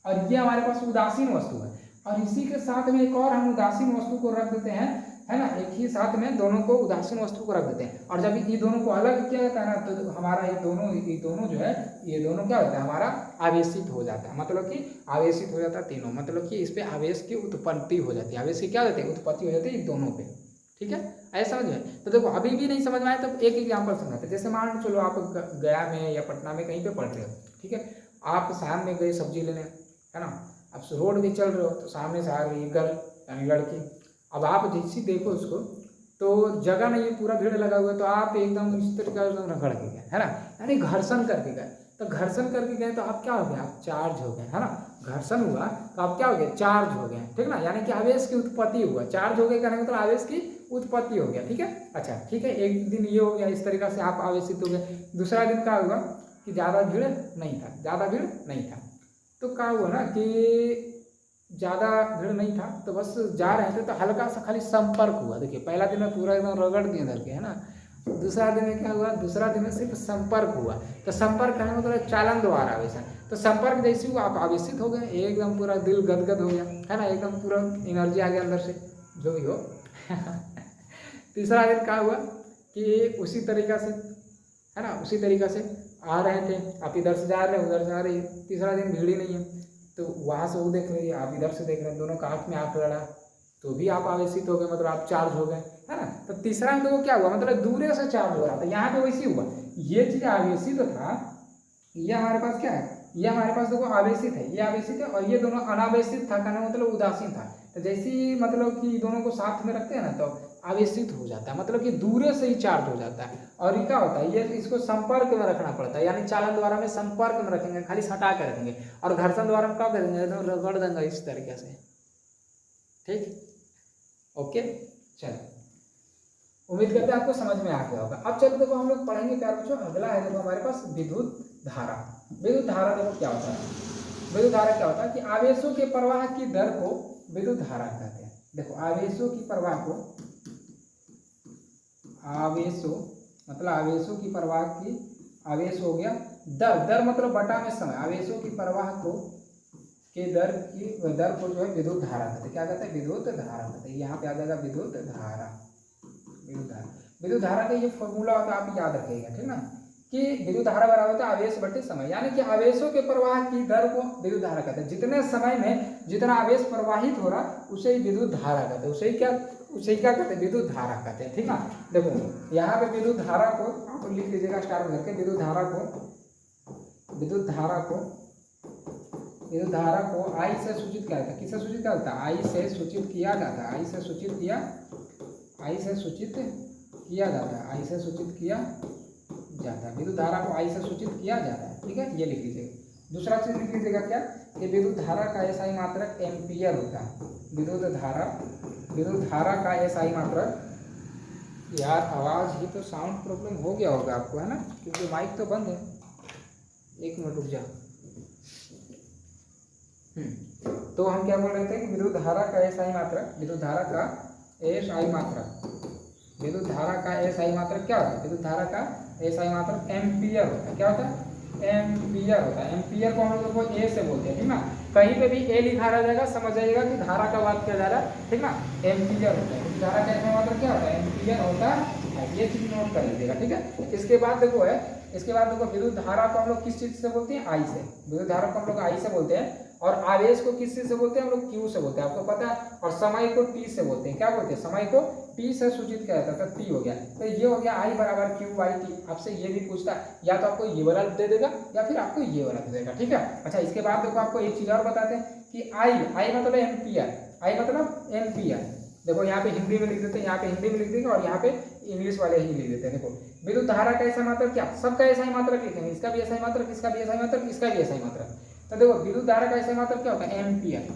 और ये हमारे पास उदासीन वस्तु है। और इसी के साथ में एक और हम उदासीन वस्तु को रख देते हैं, है ना, एक ही साथ में दोनों को, उदासीन वस्तु को रख देते हैं। और जब ये दोनों को अलग किया जाता है ना, तो हमारा ये दोनों जो है, ये दोनों क्या होता है, हमारा आवेशित हो जाता है। मतलब कि आवेशित हो जाता है तीनों, मतलब कि इस पे आवेश की उत्पत्ति हो जाती है। आवेश की क्या होती है, उत्पत्ति हो जाती है दोनों पे। ठीक है, ऐसा समझ में। तो देखो अभी भी नहीं समझ में आया तो एक एग्जाम्पल समझाते हैं। जैसे मान लो, चलो आप गया में या पटना में कहीं पे पढ़ रहे हो, ठीक है, आप शाम में गए सब्जी लेने, है ना, आप रोड भी चल रहे हो तो सामने से आ रही है गर्ल यानी लड़की। अब आप जैसी देखो उसको, तो जगह नहीं है, पूरा भीड़ लगा हुआ है, तो आप एकदम इस तरीके से रगड़ के गए, है ना, यानी घर्षण करके गए। तो घर्षण करके गए तो आप क्या हो गए, आप चार्ज हो गए, है ना। घर्षण हुआ तो आप क्या हो गए, चार्ज हो गए। ठीक ना, यानी कि आवेश की उत्पत्ति हुआ। चार्ज हो गए कहने मतलब आवेश की उत्पत्ति हो गया। ठीक है, अच्छा ठीक है, एक दिन ये हो गया, इस तरीके से आप आवेशित हो गए। दूसरा दिन क्या हुआ कि ज़्यादा भीड़ नहीं था, ज़्यादा भीड़ नहीं था। तो क्या हुआ ना कि ज़्यादा भीड़ नहीं था, तो बस जा रहे थे, तो हल्का सा खाली संपर्क हुआ। देखिए पहला दिन में पूरा एकदम रगड़ दिए धर के, है ना। दूसरा दिन में क्या हुआ, दूसरा दिन में सिर्फ संपर्क हुआ। तो संपर्क कहने मतलब चालन द्वारा आवेशन। तो संपर्क जैसे हुआ आप आवेशित हो गए, एकदम पूरा दिल गदगद हो गया, है ना, एकदम पूरा एनर्जी आ गया अंदर से, जो भी हो। तीसरा दिन क्या हुआ कि उसी तरीका से, है ना, उसी तरीका से आ रहे थे, आप इधर से जा रहे हैं, उधर से आ रही है। तीसरा दिन भीड़ ही नहीं है, तो वहाँ से वो देख रही है, आप इधर से देख रहे हैं, दोनों का आँख में आँख लड़ा, तो भी आप आवेशित हो गए, मतलब आप चार्ज हो गए, है ना। तो तीसरा में तो वो क्या हुआ, मतलब दूरे से चार्ज हो रहा था। यहाँ पे वैसे हुआ, ये चीज आवेशित था, ये हमारे पास क्या है, ये हमारे पास देखो आवेशित है, ये आवेशित है, और ये दोनों अनावेशित था, कहना मतलब उदासीन था। तो जैसे ही मतलब कि दोनों को साथ में रखते हैं ना, तो आवेशित हो जाता है, मतलब कि दूरे से ही चार्ज हो जाता है। और ये क्या होता है, ये इसको संपर्क में रखना पड़ता है, यानी चालन द्वारा में संपर्क में रखेंगे, खाली सटा कर रखेंगे। और घर्षण द्वारा में क्या करेंगे, रगड़ देंगे इस तरीके से। ठीक, ओके, चलो उम्मीद करते हैं आपको समझ में आ गया होगा। अब चलो देखो हम लोग पढ़ेंगे प्यारे बच्चों, अगला है देखो हमारे पास विद्युत धारा। विद्युत धारा देखो क्या होता है, विद्युत धारा क्या होता है कि आवेशों के प्रवाह की दर को विद्युत धारा कहते हैं। देखो आवेशों की प्रवाह को, आवेशों मतलब आवेशों की प्रवाह की, आवेश हो गया दर, दर मतलब बटा में समय, आवेशों की प्रवाह को के दर को जो है विद्युत धारा कहते हैं। क्या कहते हैं? विद्युत धारा कहते हैं। यहाँ पे आ जाएगा विद्युत धारा। विद्युत धारा, विद्युत धारा का ये फॉर्मूला होता है, आप याद रखिएगा, ठीक ना, कि विद्युत धारा बराबर होता है आवेश बटे समय, यानी कि आवेशों के प्रवाह की दर को विद्युत धारा कहते हैं। जितने समय में जितना आवेश प्रवाहित हो रहा उसे ही विद्युत धारा कहते हैं, उसे ही क्या कहते हैं? विद्युत धारा कहते हैं, ठीक ना। देखो यहाँ पे विद्युत धारा को आप लिख लीजिएगा स्टार में करके, विद्युत धारा को आई से सूचित किया जाता है। किससे सूचित किया जाता है? आई से सूचित किया जाता है। आई से सूचित किया जाता है। विद्युत धारा को आई से सूचित किया जाता है, ठीक है, ये लिख लीजिएगा। दूसरा चीज लिख लीजिएगा क्या, कि विद्युत धारा का एसआई मात्रक एम्पियर होता है। विद्युत धारा का एसआई मात्रक, यार आवाज ही तो साउंड प्रॉब्लम हो गया होगा आपको, है ना, क्योंकि माइक तो बंद है। एक मिनट रुक जाओ। तो हम क्या बोल रहे थे कि विद्युत धारा का एसआई मात्रक, विद्युत धारा का एसआई मात्रक क्या होता है? विद्युत धारा का एसआई मात्रक एम्पियर होता है। क्या होता है? एम्पियर होता है। एम्पियर को हम लोग को ए से बोलते हैं, ठीक ना। कहीं पे भी ए लिखा रह जाएगा, समझ जाइएगा कि धारा का बात किया जा रहा है, ठीक ना। एम्पियर होता है। धारा का एसआई मात्रक क्या होता है? एम्पियर होता है। ये चीज नोट कर लीजिएगा, ठीक है। इसके बाद देखो विद्युत धारा को हम लोग किस चीज से बोलते हैं? आई से। विद्युत धारा को हम लोग आई से बोलते हैं, और आवेश को किस चीज से बोलते हैं? हम लोग क्यू से बोलते हैं, आपको पता है। और समय को टी से बोलते हैं। क्या बोलते हैं? समय को टी से सूचित किया जाता है, तो टी हो गया। तो ये हो गया आई बराबर क्यू बाई टी। आपसे ये भी पूछता है, या तो आपको ये वाला दे देगा या फिर आपको ये वाला दे देगा, ठीक है। अच्छा, इसके बाद देखो आपको एक चीज और बताते हैं कि आई मतलब एम्पियर। आई मतलब एम्पियर। देखो यहाँ पे हिंदी में लिख देते हैं, यहाँ पे हिंदी में लिख देंगे और यहाँ पे इंग्लिश वाले ही लिख देते हैं। देखो विद्युत धारा का ऐसा मात्रक, क्या सबका ऐसा ही मात्रक लिखेंगे, इसका भी ऐसा ही मात्रक, इसका भी ऐसा ही मात्रक, इसका भी ऐसा ही मात्रक। तो देखो विद्युत धारा का ऐसा मात्रक क्या होता है? एम्पियर।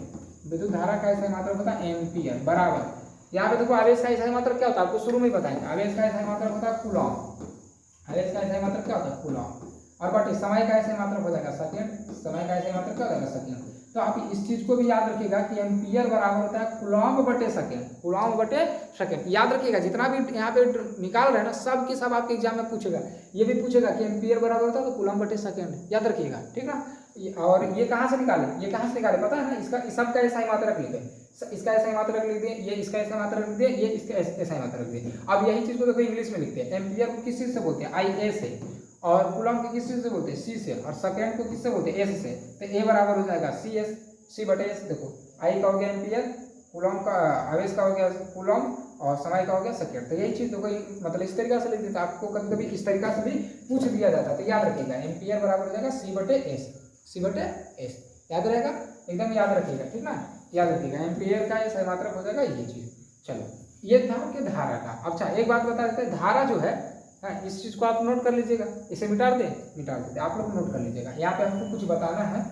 विद्युत धारा का ऐसा मात्रक होता है एम्पियर बराबर। यहाँ पे देखो आवेश का ऐसा मात्रक क्या होता है? आपको शुरू में ही बताएंगे। आवेश का ऐसा मात्रक होता है कूलॉम। आवेश का ऐसा मात्रक क्या होता है? कूलॉम। और बटे समय का ऐसा मात्रक हो जाएगा सेकंड। समय का ऐसा मात्रक क्या हो जाएगा? सेकंड। तो आप इस चीज को भी याद रखिएगा कि एम्पियर बराबर होता है कूलॉम बटे सेकंड। कूलॉम बटे सेकंड याद रखिएगा। जितना भी यहाँ पे निकाल रहे हैं ना, सब के सब आपके एग्जाम में पूछेगा। ये भी पूछेगा कि एम्पियर बराबर होता है तो कूलॉम बटे सेकंड, याद रखिएगा, ठीक ना। और ये कहाँ से निकाले? पता है ना, इसका सबका ऐसा ही मात्रक लिख दें। इसका ऐसा ही मात्रक लिख दें, ये इसका ऐसा मात्रक लिख दें, ये इसका ऐसा ही मात्रक लिख दें। अब यही चीज को देखो इंग्लिश में लिखते हैं। एम्पियर को किस चीज से बोलते हैं? आई ए से। और कूलॉम को किस चीज से बोलते हैं? सी से। और सेकंड को किससे बोलते हैं? एस से। तो ए बराबर हो जाएगा सी एस, सी बटे एस। देखो आई का हो गया एम्पियर, कूलॉम का आवेश का हो गया कूलॉम, और समय का हो गया सेकंड। तो यही चीज देखो मतलब इस तरीका से लिख देता। आपको कभी कभी इस तरीका से भी पूछ दिया जाता है, तो याद रखिएगा एम्पियर बराबर हो जाएगा सी बटे एस। सी बटे एस याद रहेगा, एकदम याद रखिएगा, ठीक ना। याद रखिएगा एम्पियर का ये मात्रक हो जाएगा ये चीज। चलो ये था कि धारा का। अच्छा एक बात बता देते हैं, धारा जो है इस चीज को आप नोट कर लीजिएगा। इसे मिटा देते आप लोग नोट कर लीजिएगा। यहाँ पे हमको कुछ बताना है।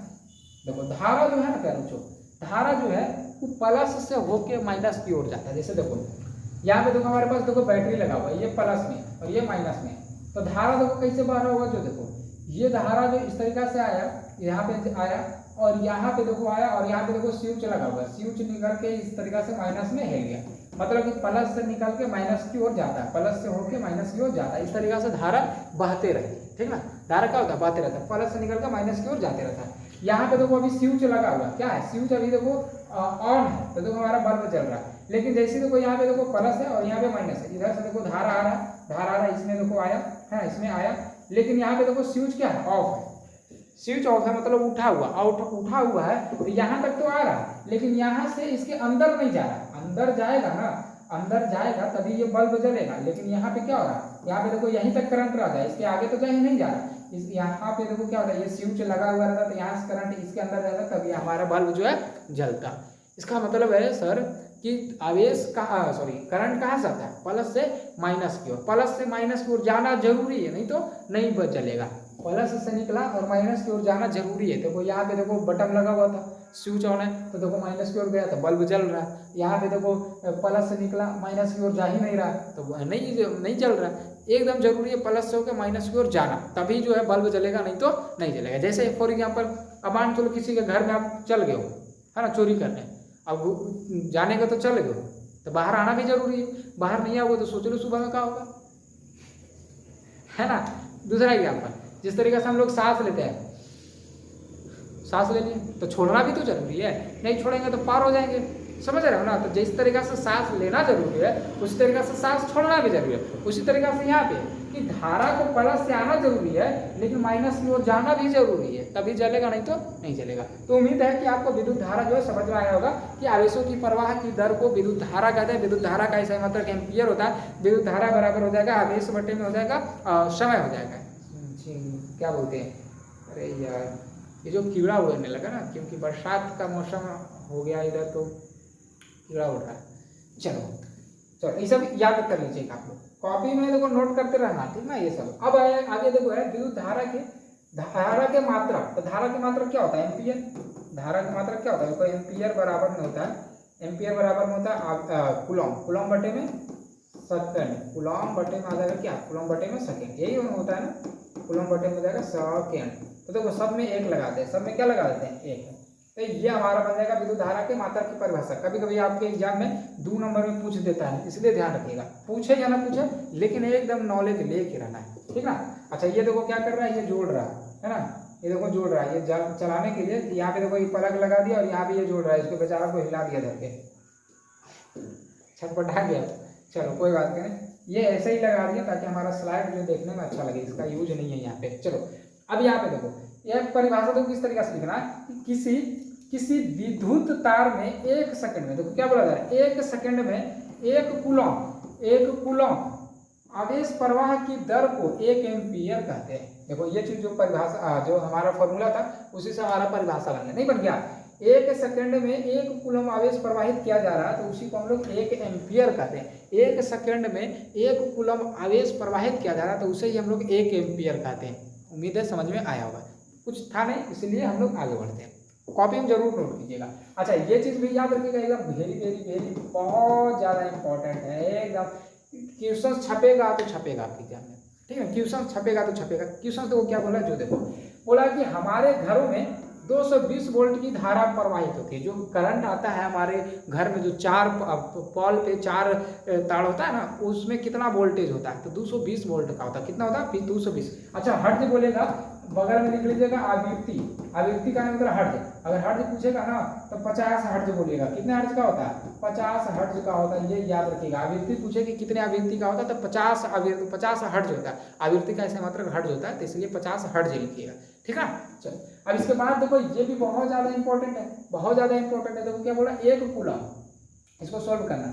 देखो धारा जो है ना प्यारे बच्चों, धारा जो है वो प्लस से होके माइनस की ओर जाता है। जैसे देखो यहाँ पे देखो हमारे पास देखो बैटरी लगा हुआ है, ये प्लस में और ये माइनस में। तो धारा देखो कैसे बह रहा होगा, जो देखो ये धारा जो इस तरीका से आया, यहाँ पे आया और यहाँ पे देखो आया, और यहाँ पे देखो स्विच लगा हुआ है। स्विच निकल के इस तरीका से माइनस में हिल गया, मतलब कि प्लस से निकल के माइनस की ओर जाता है, प्लस से होके माइनस की ओर जाता है। इस तरीका से धारा बहते रहती है, ठीक ना। धारा क्या होता है? बहते रहता है, प्लस से निकल के माइनस की ओर जाते रहता है। यहाँ पे देखो अभी स्विच लगा हुआ, क्या है? स्विच अभी देखो ऑन है, तो देखो हमारा बल्ब चल रहा है। लेकिन जैसे देखो यहाँ पे देखो प्लस है और यहाँ पे माइनस है, इधर से देखो धारा आ रहा है, इसमें देखो आया है, इसमें आया। लेकिन यहाँ पे देखो स्विच क्या है? ऑफ है। स्विच ऑफ है मतलब उठा हुआ है, तो यहाँ तक तो आ रहा है, लेकिन यहाँ से इसके अंदर नहीं जा रहा। अंदर जाएगा ना, अंदर जाएगा तभी ये बल्ब जलेगा। लेकिन यहाँ पे क्या हो रहा है? यहाँ पे देखो यहीं तक करंट रह जाए, इसके आगे तो कहीं नहीं जा रहा। इस यहाँ पे देखो क्या होता है, ये स्विच लगा हुआ रहता है, तो यहाँ से करंट इसके अंदर जाता, तभी हमारा बल्ब जो है जलता। इसका मतलब है सर कि आवेश का करंट कहाँ से आता है? प्लस से माइनस की ओर। प्लस से माइनस की ओर जाना जरूरी है, नहीं तो नहीं जलेगा। प्लस से निकला और माइनस की ओर जाना जरूरी है। देखो यहाँ पे देखो बटन लगा हुआ था, स्विच ऑन है, तो देखो माइनस की ओर गया तो बल्ब जल रहा है। यहाँ पे देखो प्लस से निकला, माइनस की ओर जा ही नहीं रहा, तो नहीं जल रहा। एकदम जरूरी है प्लस से होकर माइनस की ओर जाना, तभी जो है बल्ब जलेगा, नहीं तो नहीं जलेगा। जैसे फॉर एग्जाम्पल अब मान चलो किसी के घर में आप चल गए हो, है ना, चोरी करने, अब जाने का तो चल गए हो, तो बाहर आना भी जरूरी है। बाहर नहीं आओगे तो सोच लो सुबह में क्या होगा, है ना। दूसरा एग्जाम्पल, जिस तरीके से हम लोग सांस लेते हैं, सांस लेनी तो छोड़ना भी तो जरूरी है, नहीं छोड़ेंगे तो पार हो जाएंगे, समझ रहे हो ना। तो जिस तरीके से सांस लेना जरूरी है उसी तरीके से सांस छोड़ना भी जरूरी है। उसी तरीके से यहाँ पे कि धारा को प्लस से आना जरूरी है, लेकिन माइनस की ओर जाना भी जरूरी है, तभी जलेगा, नहीं तो नहीं जलेगा। तो उम्मीद है कि आपको विद्युत धारा जो है समझ में आया होगा कि आवेशों की प्रवाह की दर को विद्युत धारा कहते हैं। विद्युत धारा का ऐसा मतलब एम्पियर होता है। विद्युत धारा बराबर हो जाएगा आवेश बटे में हो जाएगा समय हो जाएगा, क्या बोलते हैं, अरे यार ये जो कीड़ा उड़ने लगा ना, क्योंकि बरसात का मौसम हो गया इधर, तो कीड़ा उड़ रहा है। चलो ये सब याद कर लीजिएगा आप लोग, कॉपी में देखो नोट करते रहना, ठीक ना। ये सब अब आगे देखो है विद्युत धारा के मात्रा। तो धारा की मात्रा क्या होता है, एम्पियर। धारा की मात्रा क्या होता है, देखो एम्पियर बराबर में होता है, एम्पियर बराबर में होता है कूलम बटे में सेकंड, कूलम बटे में आ जाएगा क्या, कूलम बटे में सेकंड, यही होता है ना, कूलम बटे में हो जाएगा सेकंड। तो देखो सब में एक लगाते हैं, सब में क्या लगा देते हैं, एक। तो ये हमारा बन जाएगा विद्युत धारा के मात्रा की परिभाषा। कभी कभी आपके एग्जाम में 2 नंबर में पूछ देता है, इसलिए ध्यान रखिएगा, पूछे या ना पूछे, लेकिन एकदम नॉलेज लेके रहना है, ठीक ना। अच्छा ये देखो क्या कर रहा है, ये जोड़ रहा है ना, ये देखो जोड़ रहा है, ये चलाने के लिए यहाँ पे देखो ये प्लग लगा दिया और यहाँ पे ये जोड़ रहा है, इसको बेचारा को हिला दिया धर के, छटपटा गया। चलो कोई बात नहीं, ये ऐसे ही लगा दिया ताकि हमारा स्लाइड जो देखने में अच्छा लगे, इसका यूज नहीं है यहाँ पे। चलो अब यहाँ पे देखो एक परिभाषा तो किस तरीके से लिखना है कि किसी विद्युत तार में 1 सेकंड में, देखो क्या बोला जा रहा है, 1 सेकंड में 1 कूलम आवेश प्रवाह की दर को 1 एम्पियर कहते हैं। देखो ये चीज जो परिभाषा जो हमारा फॉर्मूला था उसी से हमारा परिभाषा बन गया, नहीं बन गया। 1 सेकंड में 1 कूलम आवेश प्रवाहित किया जा रहा है तो उसी को हम लोग 1 एम्पियर कहते हैं। 1 सेकंड में 1 कूलम आवेश प्रवाहित किया जा रहा है तो उसे ही हम लोग 1 एम्पियर कहते हैं। उम्मीद है समझ में आया होगा, कुछ था नहीं इसलिए हम लोग आगे बढ़ते हैं। कॉपी में जरूर नोट कीजिएगा। अच्छा ये चीज भी याद रखिएगा, एकदम वेरी बहुत ज्यादा इंपॉर्टेंट है एकदम। क्वेश्चन छपेगा तो छपेगा आपके एग्जाम में, ठीक है, क्वेश्चन छपेगा तो छपेगा। क्वेश्चन तो वो क्या बोला, जो देखो बोला कि हमारे घरों में 220 वोल्ट की धारा प्रवाहित होती है। जो करंट आता है हमारे घर में, जो 4 पॉल पे 4 तार होता है ना, उसमें कितना वोल्टेज होता है, तो 220 वोल्ट का होता है। कितना होता है, 220। अच्छा हर्ट्ज बोलेगा, बगल में लिख लीजिएगा आवृत्ति। आवृत्ति का मतलब हर्ट्ज। अगर हर्ट्ज पूछेगा ना तो 50 हर्ट्ज बोलिएगा। कितने हर्ट्ज का होता है, 50 हर्ट्ज का होता है, ये याद रखिएगा। आवृत्ति पूछेगी कितने आवृत्ति का होता है तो 50 हर्ट्ज होता है। आवृत्ति का ऐसा मतलब हर्ट्ज होता है, तो इसलिए 50 हर्ट्ज लिखिएगा, ठीक है। चलो अब इसके बाद देखो ये भी बहुत ज्यादा इंपॉर्टेंट है, बहुत ज्यादा इंपॉर्टेंट है। देखो क्या बोला, 1 कूलम, इसको सॉल्व करना।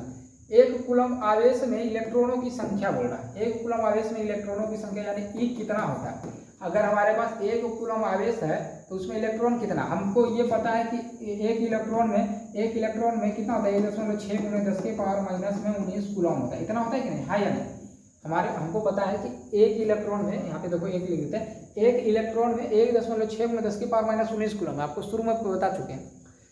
1 कूलम आवेश में इलेक्ट्रॉनों की संख्या बोल रहा है। 1 कूलम आवेश में इलेक्ट्रॉनों की संख्या यानी ई कितना होता है। अगर हमारे पास 1 कूलम आवेश है तो उसमें इलेक्ट्रॉन कितना, हमको ये पता है कि एक इलेक्ट्रॉन में कितना होता है, 1.6 × 10 की पावर माइनस में 19 कूलम होता है। इतना होता है कि नहीं, हाँ या नहीं। हमको पता है कि एक इलेक्ट्रॉन में, यहाँ पे देखो एक लिख देते हैं, एक इलेक्ट्रॉन में 1.6 × 10 की पावर माइनस 19 कूलम है। आपको शुरू में बता चुके हैं।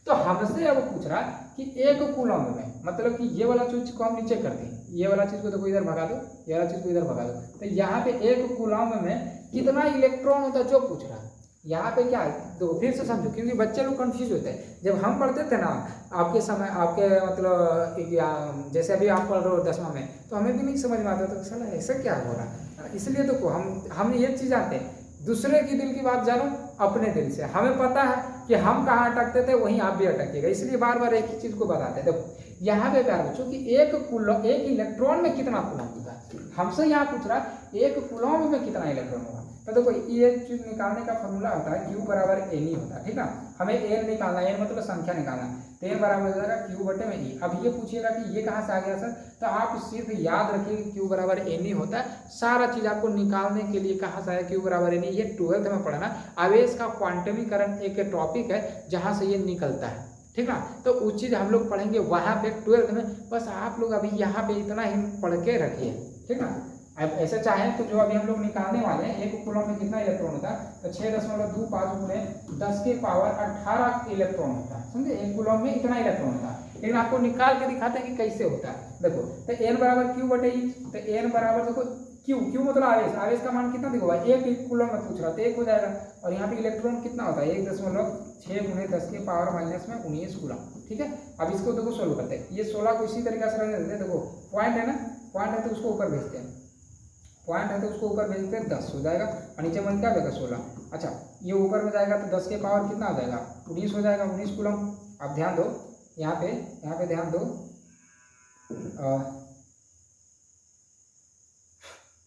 तो हमसे अब पूछ रहा है कि 1 कूलम में, मतलब कि ये वाला चीज को हम नीचे कर दें, ये वाला चीज को देखो इधर भगा दो, ये वाला चीज को इधर भगा दो, तो यहाँ पे 1 कूलम में कितना इलेक्ट्रॉन होता है जो पूछ रहा है। यहाँ पे क्या है, तो फिर से समझो, क्योंकि बच्चे लोग कंफ्यूज होते हैं। जब हम पढ़ते थे ना आपके समय, आपके मतलब जैसे अभी आप पढ़ रहे हो 10वां में, तो हमें भी नहीं समझ में आता था साला ऐसा क्या हो रहा है। इसलिए तो हम ये चीज़ जानते हैं, दूसरे की दिल की बात जानो अपने दिल से। हमें पता है कि हम कहाँ अटकते थे, वहीं आप भी अटकिएगा, इसलिए बार बार एक ही चीज़ को बताते हैं। देखो यहाँ पे प्यार बच्चों कि 1 इलेक्ट्रॉन में कितना कूलम होगा, हमसे यहाँ पूछ रहा है 1 कूलम में कितना इलेक्ट्रॉन होगा। तो देखो ये चीज निकालने का फॉर्मूला होता है Q बराबर N होता है, ठीक ना। हमें N निकालना है, N मतलब संख्या निकालना है, तो N बराबर हो जाएगा Q बटे में E। अब ये पूछिएगा कि ये कहाँ से आ गया सर, तो आप सिर्फ याद रखिए कि Q बराबर N होता है। सारा चीज आपको निकालने के लिए कहाँ से आया Q बराबर N, ये 12th में पढ़ना। आवेश का क्वांटमीकरण एक टॉपिक है जहाँ से ये निकलता है, ठीक ना। तो वो चीज हम लोग पढ़ेंगे वहाँ पे 12th में। बस आप लोग अभी यहाँ पे इतना ही पढ़ के रखिए, ठीक ना। अब ऐसे चाहें तो जो अभी हम लोग निकालने वाले हैं, एक कूलम में कितना इलेक्ट्रॉन होता है, तो 6.25 गुणे 10 के पावर 18 इलेक्ट्रॉन होता है, समझे। एक कूलम में इतना इलेक्ट्रॉन होता है, लेकिन आपको निकाल के दिखाते हैं कि कैसे होता है। देखो तो n बराबर q बटे ई, तो n बराबर देखो q मतलब आवेश, आवेश का मान कितना देखो भाई, एक कूलम में पूछ रहा था, एक हो जाएगा। और यहाँ पे इलेक्ट्रॉन कितना होता है, 1.6 गुणे 10 के पावर माइनस में 19 कूलम, ठीक है। अब इसको देखो सोल्व करते हैं, ये 16 को इसी तरीके से रख देते हैं। देखो पॉइंट है ना, पॉइंट है तो उसको ऊपर भेजते हैं, पॉइंट है तो उसको ऊपर भेजते हैं, 10 हो जाएगा, और नीचे मन क्या जाएगा 16। अच्छा ये ऊपर में जाएगा तो 10 के पावर कितना आ जाएगा, 19 हो जाएगा, 19 कूलम। अब ध्यान दो यहाँ पे ध्यान दो,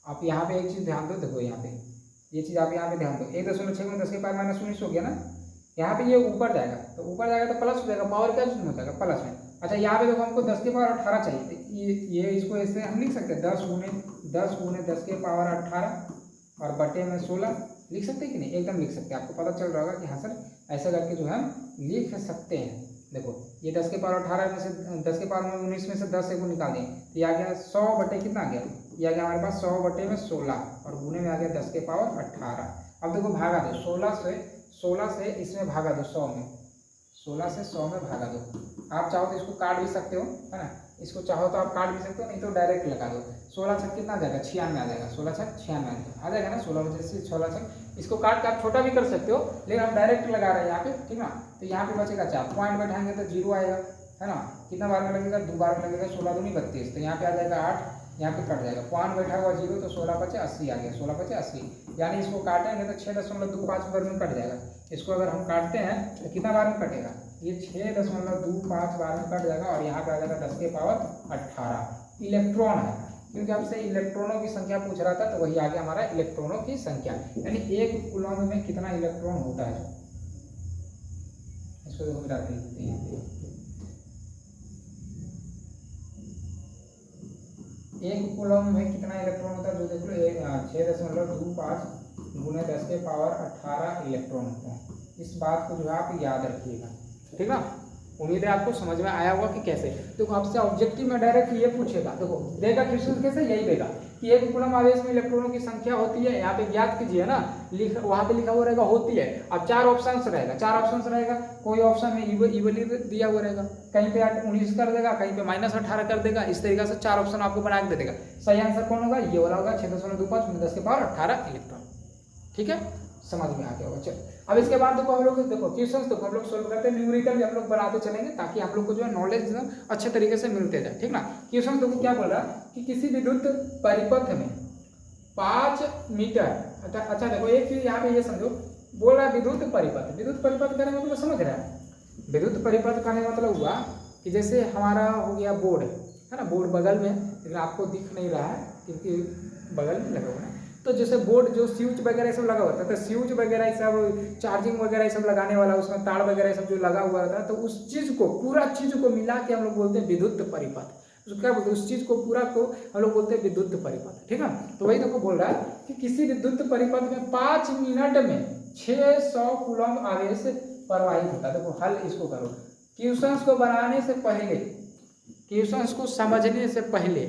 आप यहाँ पे एक चीज ध्यान दो, देखो यहाँ पे ये चीज आप यहाँ पे ध्यान दो, 1.6 में 10 के पावर माइनस 19 हो गया ना। यहाँ पे ये ऊपर जाएगा, तो ऊपर जाएगा तो प्लस हो जाएगा, पावर क्या हो जाएगा प्लस में। अच्छा यहाँ पे देखो हमको 10 के पावर 18 चाहिए, तो ये इसको ऐसे हम लिख सकते हैं, 10 गुणे 10 के पावर 18 और बटे में 16 लिख सकते हैं कि नहीं, एकदम लिख सकते हैं। आपको पता चल रहा होगा कि हाँ सर ऐसा करके जो है हम लिख सकते हैं। देखो ये 10 के पावर 18 में से 10 के पावर 19 में से 10 को निकाल दें, तो ये आ गया 100 बटे कितना आ गया, ये आ गया हमारे पास 100 बटे में 16 और गुने में आ गया 10 के पावर 18। अब देखो भागा दो 16 से इसमें भागा दो 100 में, 16 से 100 में भागा दो। आप चाहो तो इसको काट भी सकते हो, है ना, इसको चाहो तो आप काट भी सकते हो, नहीं तो डायरेक्ट लगा दो। 16 छक कितना आ जाएगा, 96 आ जाएगा, 16 छक 96 आ जाएगा ना, 16 बजे से 16 छक। इसको काट के आप छोटा भी कर सकते हो, लेकिन हम डायरेक्ट लगा रहे हैं यहाँ पे, ठीक ना। तो यहाँ पे बचेगा 4, पॉइंट बैठाएंगे तो 0 आएगा, है ना। कितना बार में लगेगा, 2 बार में लगेगा, 16 दूनी 32, तो यहाँ पे आ जाएगा 8, यहाँ पे कट जाएगा, पॉइंट बैठा हुआ 0, तो 16 बचे 80 आ गया, 16 बचे 80। यानी इसको काटेंगे तो 6.25 बार में कट जाएगा। इसको अगर हम काटते हैं तो कितना बार में कटेगा, ये 6.25 बार में कट जाएगा, और यहाँ पे आ जाएगा 10 के पावर 18 इलेक्ट्रॉन है, क्योंकि आपसे इलेक्ट्रॉनों की संख्या पूछ रहा था, तो वही आ गया हमारा इलेक्ट्रॉनों की संख्या, यानी एक कूलम में कितना इलेक्ट्रॉन होता है। इसको देखो मिटा देते हैं, एक कूलम में कितना इलेक्ट्रॉन होता है, जो देख लो 6.25 गुणे 10 के पावर 18 इलेक्ट्रॉन होता है। इस बात को जो है आप याद रखिएगा, ठीक ना। उम्मीद है आपको समझ में आया होगा कि कैसे। देखो आपसे ऑब्जेक्टिव में डायरेक्ट ये पूछेगा, देखो देगा क्वेश्चन कैसे, यही देगा कि एक कूलम आवेश में इलेक्ट्रॉनों की संख्या होती है, यहाँ पे ज्ञात कीजिए ना, वहाँ पे लिखा हुआ रहेगा होती है। अब 4 ऑप्शंस रहेगा, कोई ऑप्शन में इवली दिया हुआ रहेगा, कहीं पे 19 कर देगा, कहीं पे -18 कर देगा, इस तरीके से 4 ऑप्शन आपको बना के दे देगा। सही आंसर कौन होगा, ये वाला होगा, 6.25 10 के पावर 18 इलेक्ट्रॉन, ठीक है, समझ में आ गया होगा। चलो अब इसके बाद देखो हम लोग देखो क्वेश्चंस देखो हम लोग सोल्व करते हैं, न्यूमेरिकल भी हम लोग बनाते चलेंगे, ताकि हम लोग को जो है नॉलेज अच्छे तरीके से मिलते जाए, ठीक ना। क्वेश्चन देखो क्या बोल रहा कि किसी विद्युत परिपथ में 5 मीटर, अच्छा देखो एक चीज यहाँ पे ये समझो, बोल रहा है विद्युत परिपथ करने मतलब समझ रहा है, विद्युत परिपथ करने मतलब हुआ कि जैसे हमारा हो गया बोर्ड, है ना, बोर्ड बगल में, लेकिन आपको दिख नहीं रहा है क्योंकि बगल में लगा हुआ है। तो जैसे बोर्ड जो स्विच वगैरह सब लगा हुआ था, तो स्विच वगैरह सब चार्जिंग वगैरह सब लगाने वाला, उसमें तार वगैरह सब जो लगा हुआ था, तो उस चीज को पूरा चीज को मिला के हम लोग बोलते हैं विद्युत परिपथ। उसको क्या बोलते हैं, उस चीज को पूरा को हम लोग बोलते हैं विद्युत परिपथ, ठीक है। तो वही देखो बोल रहा है कि किसी विद्युत परिपथ में 5 मिनट में 600 कूलम आवेश प्रवाहित होता है। देखो हल इसको करो, क्वेश्चंस को बनाने से पहले, क्वेश्चंस को समझने से पहले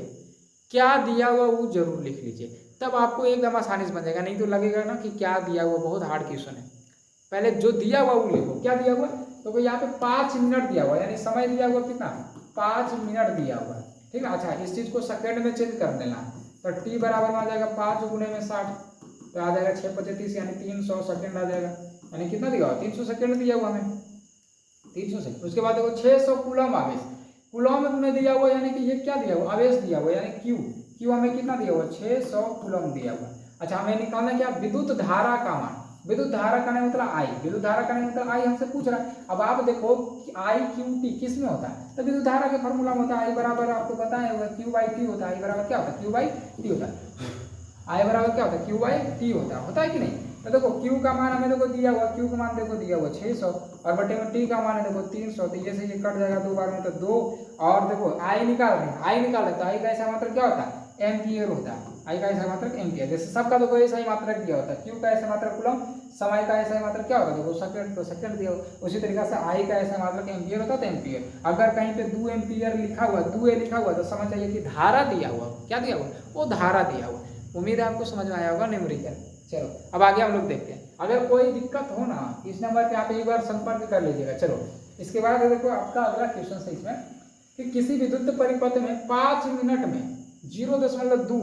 क्या दिया हुआ वो जरूर लिख लीजिए, तब आपको एकदम आसानी से बन जाएगा। नहीं तो लगेगा ना कि क्या दिया हुआ, बहुत हार्ड क्वेश्चन है। पहले जो दिया हुआ वो लिखो, क्या दिया हुआ, तो यहाँ पे 5 मिनट दिया हुआ, यानी समय दिया हुआ कितना, 5 मिनट दिया हुआ, ठीक है। अच्छा इस चीज को सेकंड में चेंज कर देना, तो टी बराबर में आ जाएगा 5 गुणे में 60, तो आ जाएगा 6×5 यानी 300 सेकंड आ जाएगा, यानी कितना दिया हुआ, 300 सेकंड दिया हुआ हमें, 300 सेकंड। उसके बाद देखो 600 कूलम आवेश, कूलम में दिया हुआ, यानी कि ये क्या दिया हुआ, आवेश दिया हुआ, यानी क्यू हमें कितना दिया हुआ, 600 कूलम दिया हुआ। अच्छा हमें निकालना क्या, विद्युत धारा का मान, विद्युत धारा का नहीं मतलब आई, विद्युत धारा का नहीं मतलब आई हमसे पूछ रहा है। अब आप देखो आई क्यू टी किस में होता है, तो विद्युत धारा का फॉर्मूला होता है आई बराबर, आपको पता है Q/T होता है, आई बराबर क्या होता है, Q/T होता है, आई बराबर क्या होता है, Q/T होता है कि नहीं। तो देखो Q का मान हमें देखो दिया हुआ, Q का मान देखो दिया हुआ 600, और बटे में T का मान है देखो 300, तो ये से ये कट जाएगा 2 बार में, तो 2, और देखो आई निकाल रहे हैं, तो आई का ऐसा मात्रक क्या होता है, एम्पियर होता है, आई का ऐसा मात्रक एम्पियर। जैसे सबका देखो ऐसा ही मात्रक दिया होता है, Q का ऐसा मात्रक कूलम, समय का ऐसा मात्रक क्या होता है, देखो सेकंड, तो सेकंड दिया हो। उसी तरीके से आई का ऐसा मात्रक एम्पियर होता है, तो एम्पियर। अगर कहीं पे 2 एम्पियर लिखा हुआ, 2A लिखा हुआ, तो समझ जाइए कि धारा दिया हुआ, क्या दिया हुआ, वो धारा दिया हुआ। उम्मीद है आपको समझ में आया होगा न्यूमेरिकल। चलो अब आगे हम लोग देखते हैं। अगर कोई दिक्कत हो ना इस नंबर पे आप एक बार संपर्क कर लीजिएगा। चलो इसके बाद देखो आपका अगला क्वेश्चन है इसमें कि किसी विद्युत परिपथ में 5 मिनट में 0.2